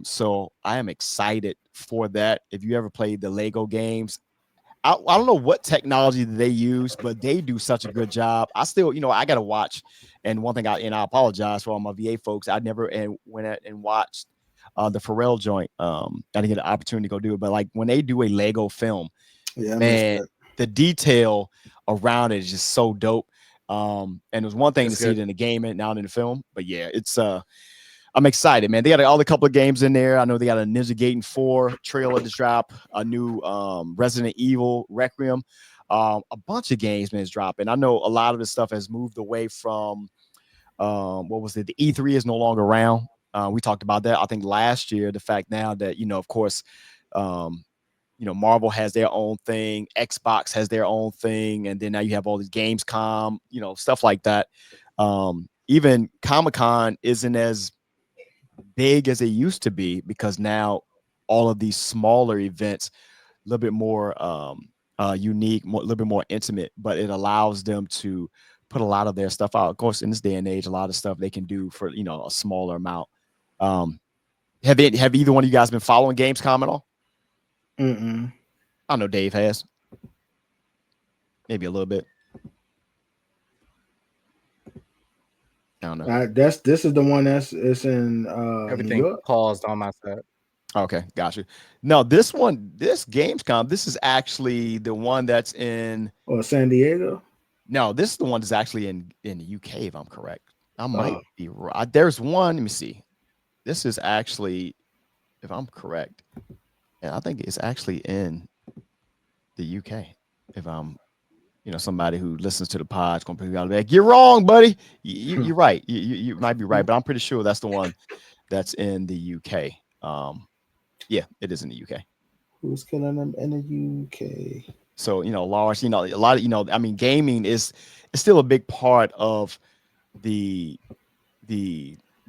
So I am excited for that. If you ever played the Lego games, I don't know what technology they use, but they do such a good job. I still, I got to watch. And one thing I apologize for all my VA folks. I never went and watched the Pharrell joint. I didn't get the opportunity to go do it, but like when they do a Lego film, man, the detail around it is just so dope. And it was one thing to see it in the game and now in the film, but yeah, it's I'm excited, man. They got all the couple of games in there. I know they got a Ninja Gaiden 4 trailer to drop, a new Resident Evil Requiem, a bunch of games, man, is dropping. I know a lot of this stuff has moved away from what was it? The E3 is no longer around. We talked about that, I think, last year. The fact now that, of course, Marvel has their own thing, Xbox has their own thing, and then now you have all these Gamescom, stuff like that. Even Comic-Con isn't as big as it used to be because now all of these smaller events, a little bit more unique, a little bit more intimate, but it allows them to put a lot of their stuff out. Of course, in this day and age, a lot of stuff they can do for a smaller amount. Have either one of you guys been following Gamescom at all? Mm-mm. I know Dave has. Maybe a little bit. I don't know. This is the one it's in Everything New York? paused on my side. Okay, got you. No, this Gamescom, this is actually the one that's in San Diego. No, this is the one that's actually in the UK, if I'm correct. I might be right. There's one. Let me see. This is actually, if I'm correct, and I think it's actually in the UK. If I'm, somebody who listens to the pod is going to be like, "You're wrong, buddy. You're right. You might be right, but I'm pretty sure that's the one that's in the UK. Yeah, it is in the UK. Who's killing them in the UK? So, Lars, a lot of, gaming is still a big part of the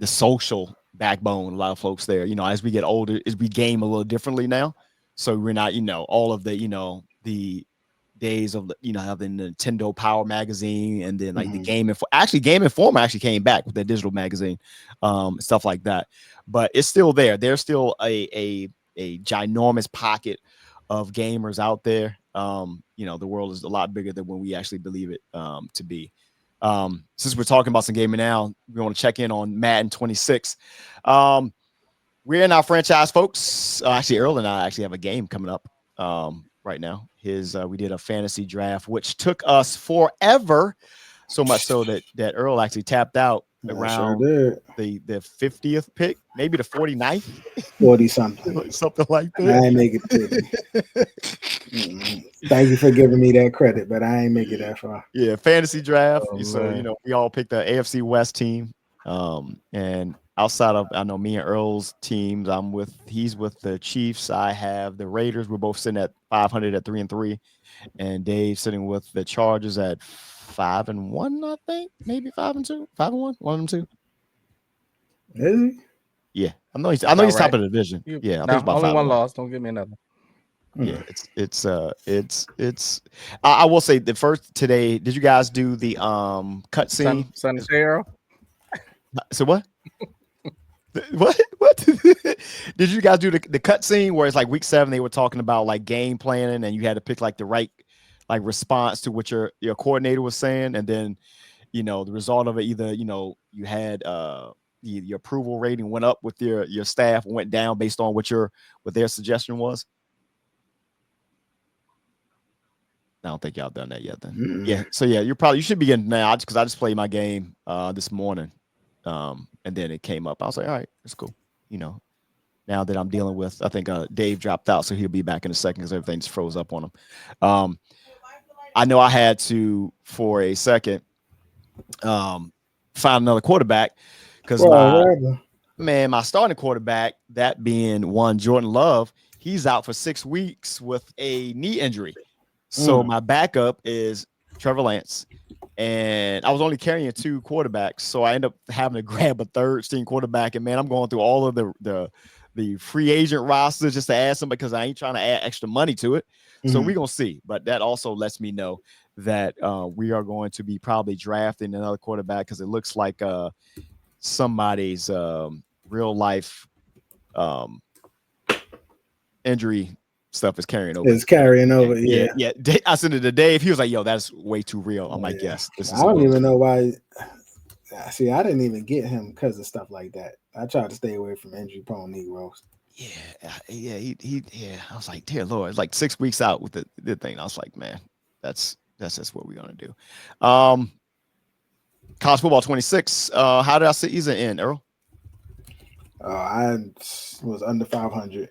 social backbone. A lot of folks there, as we get older, we game a little differently now. So we're not, all of the days of have the Nintendo Power magazine, and then like the Game Informer actually came back with their digital magazine, stuff like that. But it's still there. There's still a ginormous pocket of gamers out there. The world is a lot bigger than when we actually believe it to be. Since we're talking about some gaming now, we want to check in on Madden 26. We're in our franchise, folks. Actually, Earl and I actually have a game coming up right now. We did a fantasy draft, which took us forever, so much so that Earl actually tapped out around the 50th pick, maybe the 49th, 40 something, something like that. I ain't make it. Thank you for giving me that credit, but I ain't make it that far. Yeah, fantasy draft. So Man. we all picked the AFC West team, and outside of, I know me and Earl's teams, he's with the Chiefs. I have the Raiders. We're both sitting at 500 at 3-3, and Dave's sitting with the Chargers at 5-1. I think maybe 5-2, 5-1, one of them two. Is he? Yeah, I know he's top of the division. I think it's about only 5-1. one loss. Don't give me another. Yeah, it's. I will say the first today. Did you guys do the cut scene? San Diego. So what? What did you guys do the cut scene where it's like week 7 they were talking about like game planning and you had to pick like the right like response to what your coordinator was saying, and then the result of it, either you had your approval rating went up with your staff, went down based on what their suggestion was. I don't think y'all done that yet then. Mm-mm. Yeah, so yeah, you should be getting now, because I just played my game this morning. And then it came up. I was like, all right, it's cool. Now that I'm dealing with, I think Dave dropped out, so he'll be back in a second because everything just froze up on him. I know I had to, for a second, find another quarterback because my starting quarterback, that being one Jordan Love, he's out for 6 weeks with a knee injury. So my backup is Trevor Lance. And I was only carrying 2 quarterbacks, so I ended up having to grab a third string quarterback. And man, I'm going through all of the free agent rosters just to add somebody because I ain't trying to add extra money to it. So we're gonna see. But that also lets me know that we are going to be probably drafting another quarterback because it looks like somebody's real life injury stuff is carrying over. It's carrying over. Yeah. I sent it to Dave. He was like, "Yo, that's way too real." I'm like, "Yes." I don't even know why. See, I didn't even get him because of stuff like that. I tried to stay away from injury-prone Negroes. Yeah. I was like, "Dear Lord," it's like 6 weeks out with the thing. I was like, "Man, that's just what we're gonna do." College football 26. How did our season end, Earl? I was under 500.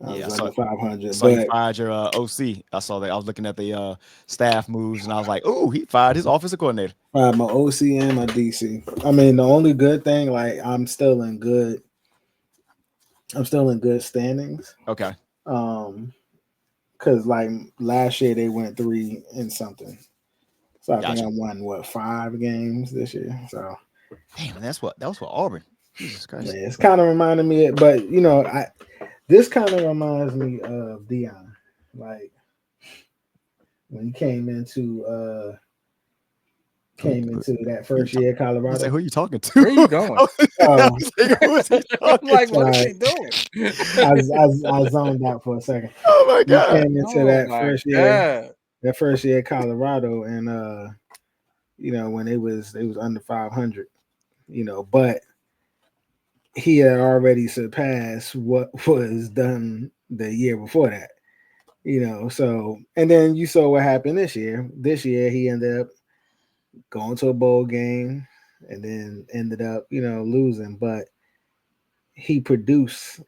I Yeah, was I under 500. saw you But fired your OC. I saw that. I was looking at the staff moves, and I was like, "Oh, he fired his offensive coordinator." my OC and my DC. I mean, the only good thing, like, I'm still in good standings. Okay. Because like last year they went 3 and something. So I think Gotcha. I won 5 games this year. So Damn, that was for Auburn. Jesus Christ. yeah, it's kind of reminding me, but this kind of reminds me of Dion. Like when he came into that first year at I Colorado. say, who are you talking to? Where are you going? I was like, who is he I'm like, talking what to? is he doing? I zoned out for a second. Oh my He god. came into that first year. That first year at Colorado, and when they was under 500, but he had already surpassed what was done the year before that, so, and then you saw what happened this year. This year he ended up going to a bowl game and then ended up, losing, but he produced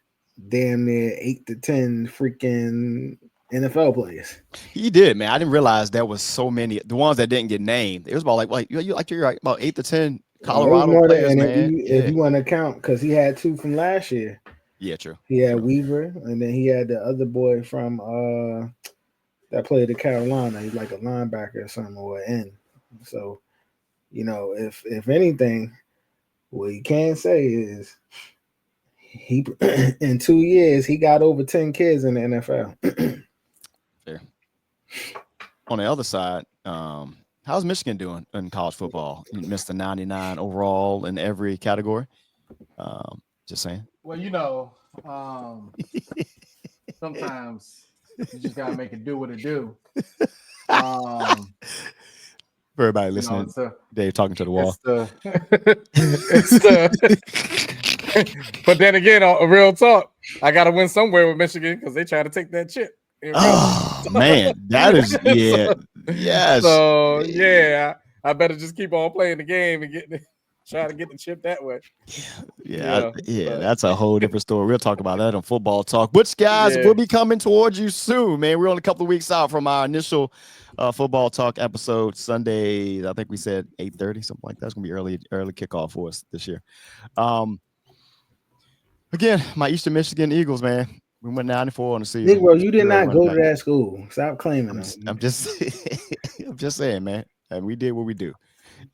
damn near 8 to 10 freaking NFL players. He did, man. I didn't realize there was so many. The ones that didn't get named, it was about you're right, about 8 to 10 Colorado players, man. If you want to count, because he had 2 from last year. Yeah, true. He had Weaver, and then he had the other boy from that played at Carolina. He's like a linebacker or something, or an end. So, if anything, what you can say is he in 2 years he got over 10 kids in the NFL. Fair. On the other side, how's Michigan doing in college football? Mr. 99 overall in every category. Just saying. Well, sometimes you just gotta make it do what it do. For everybody listening, Dave talking to the wall. But then again, a real talk, I gotta win somewhere with Michigan because they try to take that chip. Oh man, that is yes. So yeah, I better just keep on playing the game and try to get the chip that way. Yeah. That's a whole different story. We'll talk about that on Football Talk. Which guys will be coming towards you soon, man. We're only a couple of weeks out from our initial Football Talk episode Sunday. I think we said 8:30, something like that. It's gonna be early kickoff for us this year. Again, my Eastern Michigan Eagles, man. We went 94 on the season. Negro, you did not go to that school. Stop claiming them. I'm just saying, man. And we did what we do.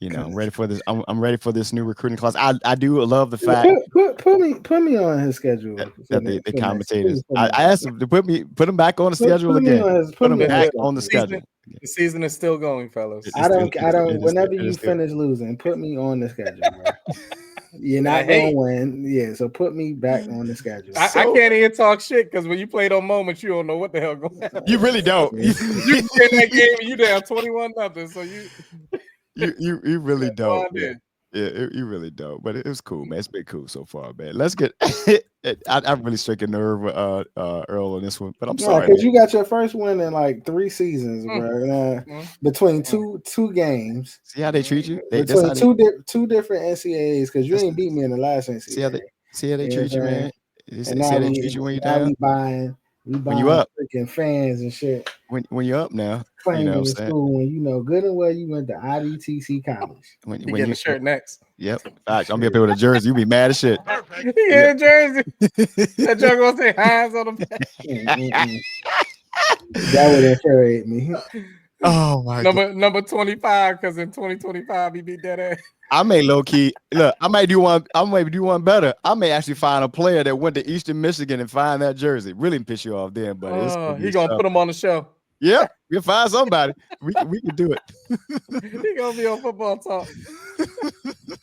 I'm ready for this. I'm ready for this new recruiting class. I do love the fact put me on his schedule. That the commentators. I asked them to put them back on the schedule again. Put them back on the schedule. The season is still going, fellas. I don't. Whenever you finish losing, put me on the schedule, bro. You're not going to win. Yeah, so put me back on the schedule. I can't even talk shit because when you play those moments, you don't know what the hell going on. You really don't. You get that game and you down 21-0. So you really don't. Yeah, you really don't. But it was cool, man. It's been cool so far, man. Let's get. I'm really stricken nerve, Earl, on this one, but I'm sorry because you got your first win in like 3 seasons, bro. Between two games. See how they treat you? Between two different NCAAs, because you ain't beat me in the last NCAA. See how they treat you, man. See how they treat you when you're down. We buying you up, freaking fans and shit. When you're up now, claiming the school when good and well you went to IDTC college. When you get a shirt next. Yep. I'm gonna be up here with a jersey. You be mad as shit. Yeah, jersey. That joke gonna say Hines on the back. That would infuriate me. Oh my God. Number 25, because in 2025 he beat that ass. I may low key look. I might do one better. I may actually find a player that went to Eastern Michigan and find that jersey. Really piss you off then, but he's gonna put him on the show. Yeah, we'll find somebody. We can do it. He gonna be on Football Talk.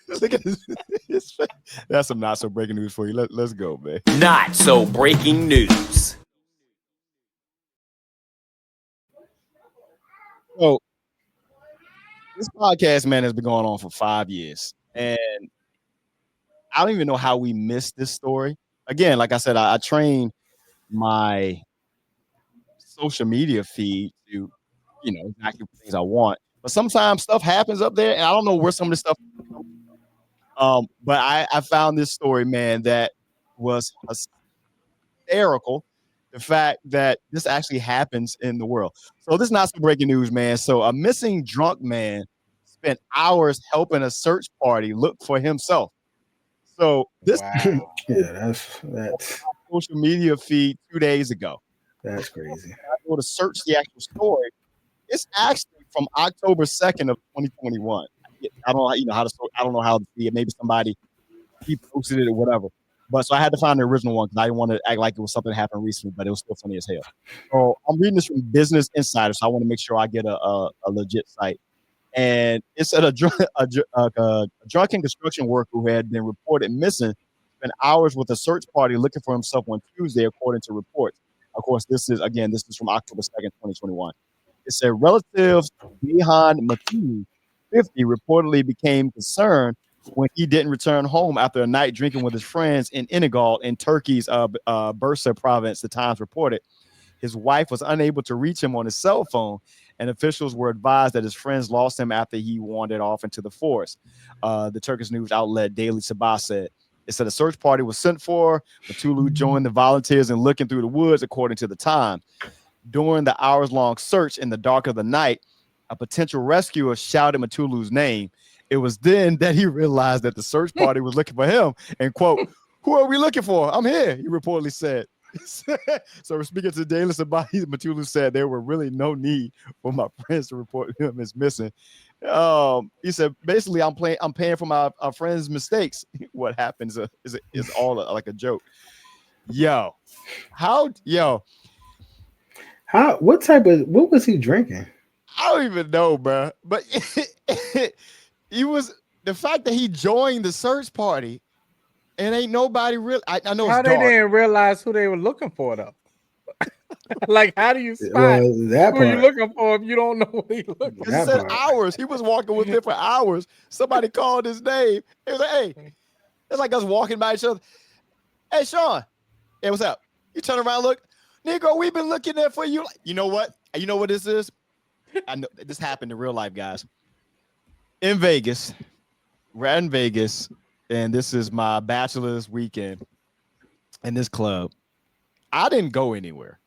Look at this. That's some not so breaking news for you. Let's go, man. Not so breaking news. So this podcast, man, has been going on for 5 years, and I don't even know how we missed this story. Again, like I said, I trained my social media feed to, exactly what things I want. But sometimes stuff happens up there, and I don't know where some of this stuff comes from. But I found this story, man, that was hysterical. the fact that this actually happens in the world. So this is not some breaking news, man. So a missing drunk man spent hours helping a search party look for himself. So this that's social media feed 2 days ago. That's crazy. I go to search the actual story. It's actually from October 2nd of 2021. I don't know, I don't know how to see it. Maybe somebody he posted it or whatever. But so I had to find the original one because I didn't want to act like it was something that happened recently, but it was still funny as hell. So I'm reading this from Business Insider, so I want to make sure I get a legit site. And it said a drunken construction worker who had been reported missing spent hours with a search party looking for himself on Tuesday, according to reports. Of course, this is from October 2nd, 2021. It said relatives Behan Matthew, 50, reportedly became concerned when he didn't return home after a night drinking with his friends in Inigal in Turkey's Bursa province, the Times reported. His wife was unable to reach him on his cell phone, and officials were advised that his friends lost him after he wandered off into the forest. The Turkish news outlet Daily Sabah said. It said a search party was sent for. Matulu joined the volunteers in looking through the woods, according to the Times. During the hours-long search in the dark of the night, a potential rescuer shouted Matulu's name. It was then that he realized that the search party was looking for him and, quote, "Who are we looking for? I'm here," he reportedly said. So speaking to Daily Sabah, Matulu said there were really no need for my friends to report him as missing. He said, basically, I'm paying for my friends' mistakes. What happens is all like a joke. What was he drinking? I don't even know, bro. But he was the fact that he joined the search party and ain't nobody really. I know how it's they dark. didn't realize who they were looking for though. Like, how do you spot who you're looking for if you don't know what he's looking for? He said hours. He was walking with him for hours. Somebody called his name. It was like, hey, it's like us walking by each other. Hey, Sean. Hey, what's up? You turn around, look, Negro, we've been looking there for you. Like, you know what? You know what this is? I know this happened in real life, guys. In Vegas, we're in Vegas, and this is my bachelor's weekend in this club. I didn't go anywhere,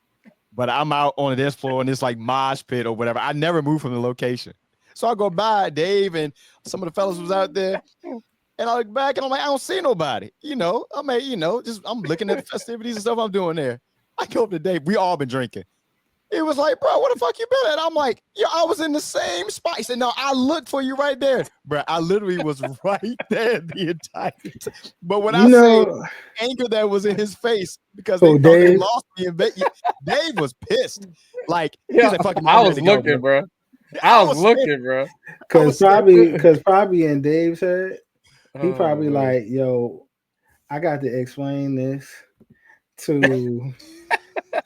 but I'm out on this floor in this like mosh pit or whatever. I never moved from the location. So I go by Dave and some of the fellas was out there, and I look back and I'm like, I don't see nobody. I'm looking at the festivities and stuff I'm doing there. I go up to Dave. We all been drinking. He was like, bro, what the fuck you been at? I'm like, I was in the same spot. He said, no, I looked for you right there. Bro, I literally was right there the entire time. But when I say anger that was in his face because they thought they lost me in Vegas, Dave was pissed. Like, he's like, fucking, I was looking, bro. I was looking, bro. Because probably in Dave's head, he probably like, yo, I got to explain this to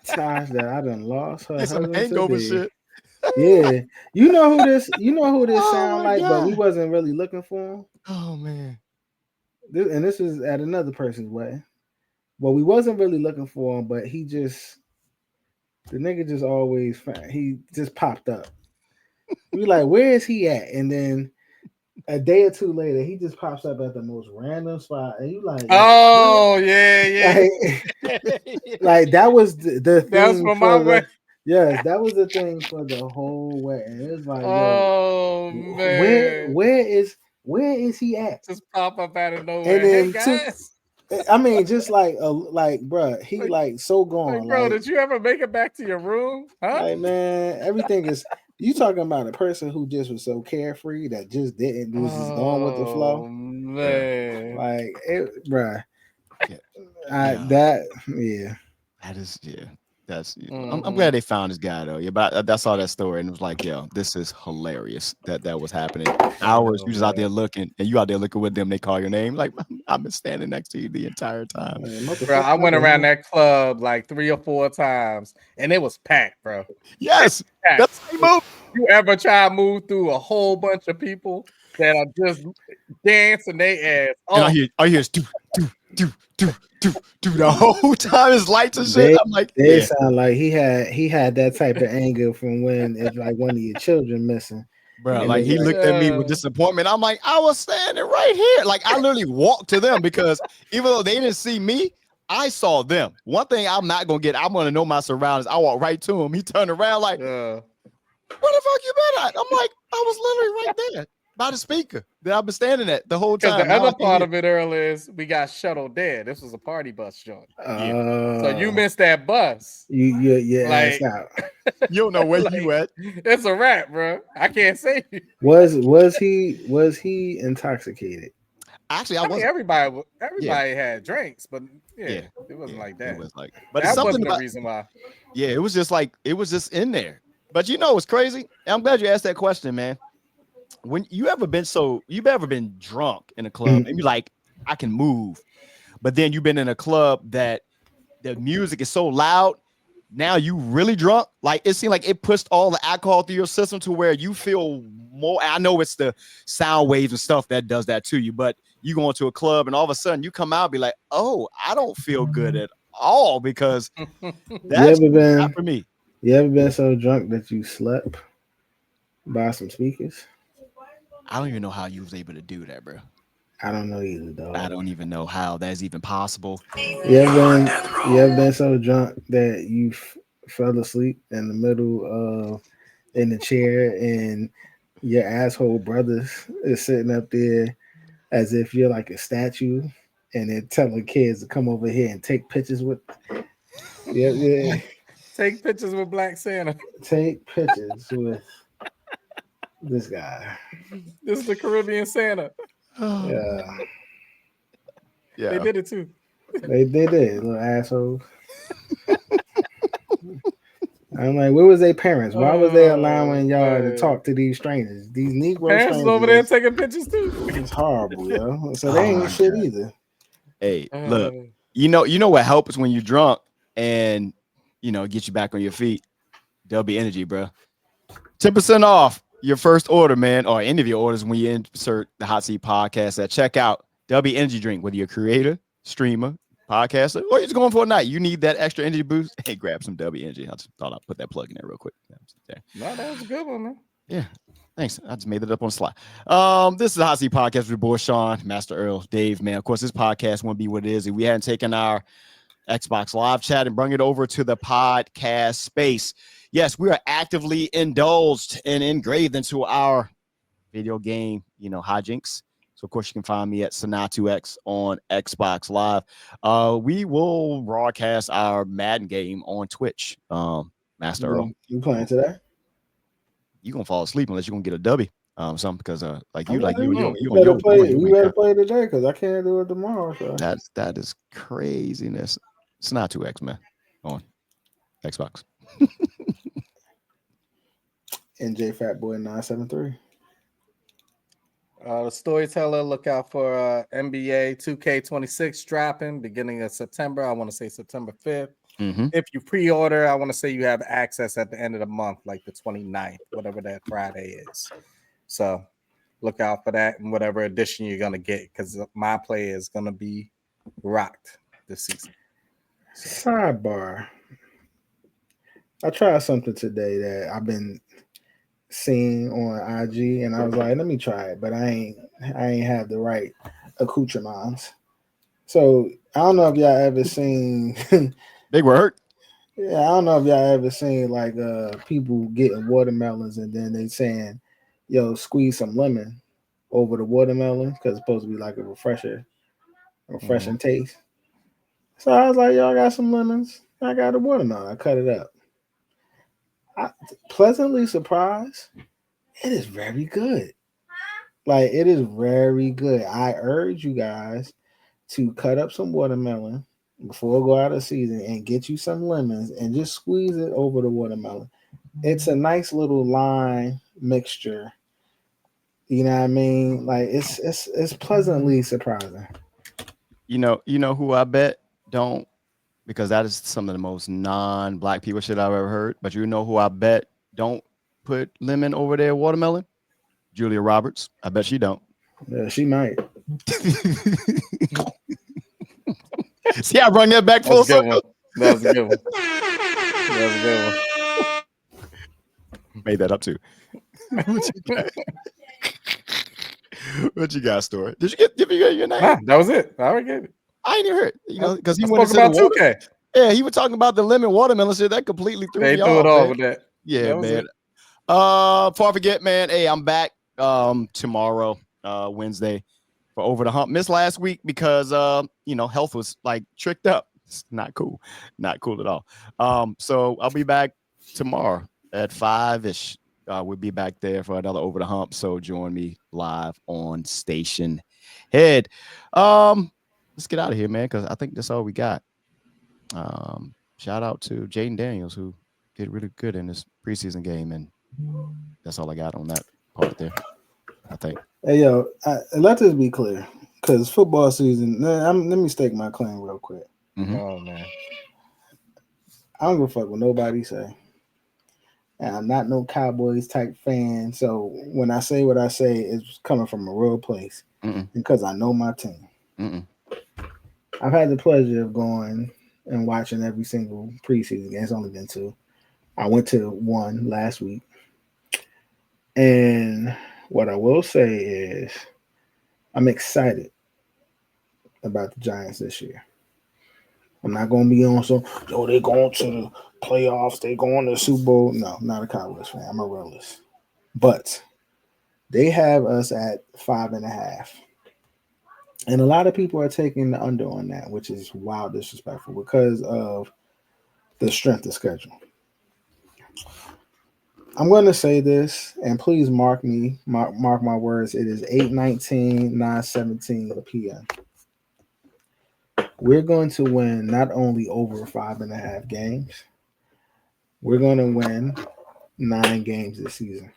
Tosh that I done lost her. Some hangover shit. Yeah, you know who this sound like, but we wasn't really looking for him. Oh man, this is at another person's way. Well, we wasn't really looking for him, but the nigga just always he just popped up. We like, where is he at? And then a day or two later, he just pops up at the most random spot, and you like, oh yeah. Like that was the thing. That's for my way. Yes, that was the thing for the whole way. And it was like, man, where is he at? Just pop up out of nowhere. And then hey guys. I mean, just like bruh, he like so gone. Like, bro, did you ever make it back to your room? Huh? Like, man, everything is. You talking about a person who just was so carefree that just didn't was just going with the flow, man. Like, bruh. That's I'm glad they found this guy though. Yeah, but I saw that story and it was like, yo, this is hilarious that was happening. Hours you just out there looking, and you out there looking with them. They call your name, like I've been standing next to you the entire time. Bro, I went around that club like 3 or 4 times, and it was packed, bro. Yes, packed. That's the move. You ever try to move through a whole bunch of people that are just dancing their ass? Oh, and I hear do the whole time is lights and shit. I'm like, they sound like he had that type of anger from when it's like one of your children missing. Bro, like he looked at me with disappointment. I'm like, I was standing right here. Like I literally walked to them because even though they didn't see me, I saw them. One thing I'm not gonna get, I'm gonna know my surroundings. I walk right to him. He turned around like, where the fuck you been at? I'm like, I was literally right there by the speaker that I've been standing at the whole time. Because the other part of it earlier is we got shuttled there. This was a party bus joint. So you missed that bus. Yeah, like, out. You don't know where you at. It's a wrap, bro. I can't say you. Was he intoxicated? Actually, I mean, everybody had drinks, but it wasn't like that. It was like, but that it's wasn't the reason why. Yeah, it was just in there. But you know what's crazy? And I'm glad you asked that question, man. When you've ever been drunk in a club and you're like, I can move, but then you've been in a club that the music is so loud. Now you really drunk. Like it seemed like it pushed all the alcohol through your system to where you feel more. I know it's the sound waves and stuff that does that to you, but you go into a club and all of a sudden you come out and be like, oh, I don't feel good at all because that's not for me. You ever been so drunk that you slept by some speakers? I don't even know how you was able to do that, bro. I don't know either, though. I don't even know how that's even possible. You ever been so drunk that you fell asleep in the middle of in the chair and your asshole brother is sitting up there as if you're like a statue and they're telling kids to come over here and take pictures with Take pictures with Black Santa. Take pictures with this guy. This is the Caribbean Santa. Yeah. They did it too. They did, little assholes. I'm like, where was their parents? Why was they allowing y'all to talk to these strangers? These Negro parents strangers over there taking pictures too. It's horrible, yo. So they ain't shit either. Hey, look, you know what helps when you're drunk and get you back on your feet. Dubby Energy, bro. 10% off your first order, man, or any of your orders when you insert the Hot Seat Podcast at checkout. Dubby Energy drink, whether you're a creator, streamer, podcaster, or you're just going for a night. You need that extra energy boost. Hey, grab some Dubby Energy. I just thought I'd put that plug in there real quick. No, that was a good one, man. Yeah. Thanks. I just made it up on the slide. This is the Hot Seat Podcast with your boy Sean, Master Earl, Dave, man. Of course, this podcast wouldn't be what it is if we hadn't taken our Xbox Live chat and bring it over to the podcast space. Yes, we are actively indulged and engraved into our video game, hijinks. So, of course, you can find me at Sanatu on Xbox Live. We will broadcast our Madden game on Twitch. Master Earl. You playing today? You gonna fall asleep unless you're gonna get a W. Something because you better play today because I can't do it tomorrow. So. That is craziness. It's not 2X, man, on Xbox. NJ Fatboy 973. The Storyteller, look out for NBA 2K26 dropping beginning of September. I want to say September 5th. Mm-hmm. If you pre-order, I want to say you have access at the end of the month, like the 29th, whatever that Friday is. So look out for that and whatever edition you're going to get because my play is going to be rocked this season. So. Sidebar. I tried something today that I've been seeing on IG and I was like, let me try it, but I ain't have the right accoutrements. So I don't know if y'all ever seen Big word. Yeah, I don't know if y'all ever seen like people getting watermelons and then they saying, yo, squeeze some lemon over the watermelon because it's supposed to be like a refreshing taste. So I was like, y'all got some lemons. I got a watermelon. I cut it up. Pleasantly surprised. It is very good. Like, it is very good. I urge you guys to cut up some watermelon before we go out of season and get you some lemons and just squeeze it over the watermelon. It's a nice little lime mixture. You know what I mean? Like, it's pleasantly surprising. You know who I bet don't, because that is some of the most non-black people shit I've ever heard. But you know who I bet don't put lemon over their watermelon? Julia Roberts. I bet she don't. Yeah, she might. See, I bring that back full circle. That was a good one. That was a good one. Made that up too. What you got, Story? Did you get your name? That was it. I already gave it. I ain't even heard. You know, because he I went spoke into the about water. 2K. Yeah, he was talking about the lemon watermelon shit. That completely threw They me threw off. it off Man. with that. Yeah, That was man. it. Before I forget, man. Hey, I'm back tomorrow, Wednesday, for Over the Hump. Missed last week because you know, health was like tricked up. It's not cool. Not cool at all. So I'll be back tomorrow at 5-ish. We'll be back there for another Over the Hump. So join me live on Station Head. Let's get out of here, man, because I think that's all we got. Shout out to Jaden Daniels, who did really good in this preseason game, and that's all I got on that part there, I think. Hey, yo, let this be clear, because football season, let me stake my claim real quick. Mm-hmm. Oh, man. I don't give a fuck what nobody say. And I'm not no Cowboys type fan, so when I say what I say, it's coming from a real place. Because I know my team. I've had the pleasure of going and watching every single preseason game. It's only been 2. I went to 1 last week. And what I will say is I'm excited about the Giants this year. I'm not going to be on so, they going to the playoffs, they going to the Super Bowl. No, not a Cowboys fan. I'm a realist. But they have us at 5.5. And a lot of people are taking the under on that, which is wild disrespectful because of the strength of schedule. I'm going to say this, and please mark my words. It is 8:19, 9:17 p.m. We're going to win not only over 5.5 games, we're going to win 9 games this season.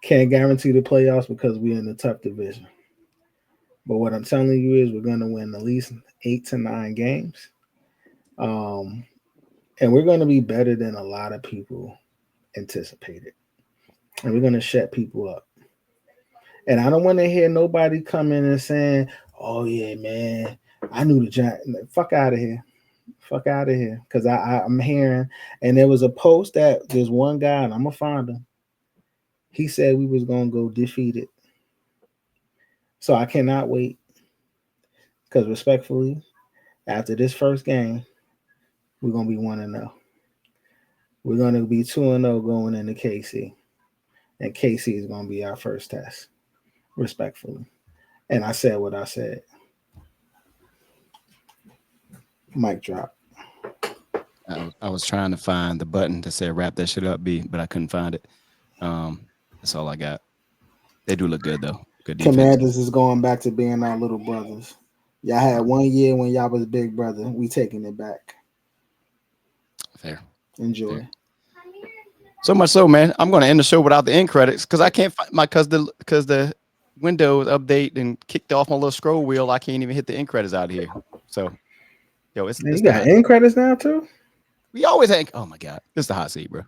Can't guarantee the playoffs because we're in a tough division. But what I'm telling you is we're going to win at least 8 to 9 games. And we're going to be better than a lot of people anticipated. And we're going to shut people up. And I don't want to hear nobody come in and saying, oh, yeah, man, I knew the Giants. Fuck out of here. Fuck out of here. Because I'm hearing, and there was a post that there's one guy, and I'm going to find him. He said we was going to go defeated. So I cannot wait. Because respectfully, after this first game, we're going to be 1-0. We're going to be 2-0 going into KC. And KC is going to be our first test. Respectfully. And I said what I said. Mic drop. I was trying to find the button to say wrap that shit up, B, but I couldn't find it. That's all I got. They do look good, though. Good defense. Commanders is going back to being our little brothers. Y'all had 1 year when y'all was big brother. We taking it back. Fair. Enjoy. Fair. So much so, man. I'm going to end the show without the end credits because I can't find because the Windows update and kicked off my little scroll wheel. I can't even hit the end credits out of here. So, yo, it's you got end credits now too. We always have. Oh my god, it's the hot seat, bro.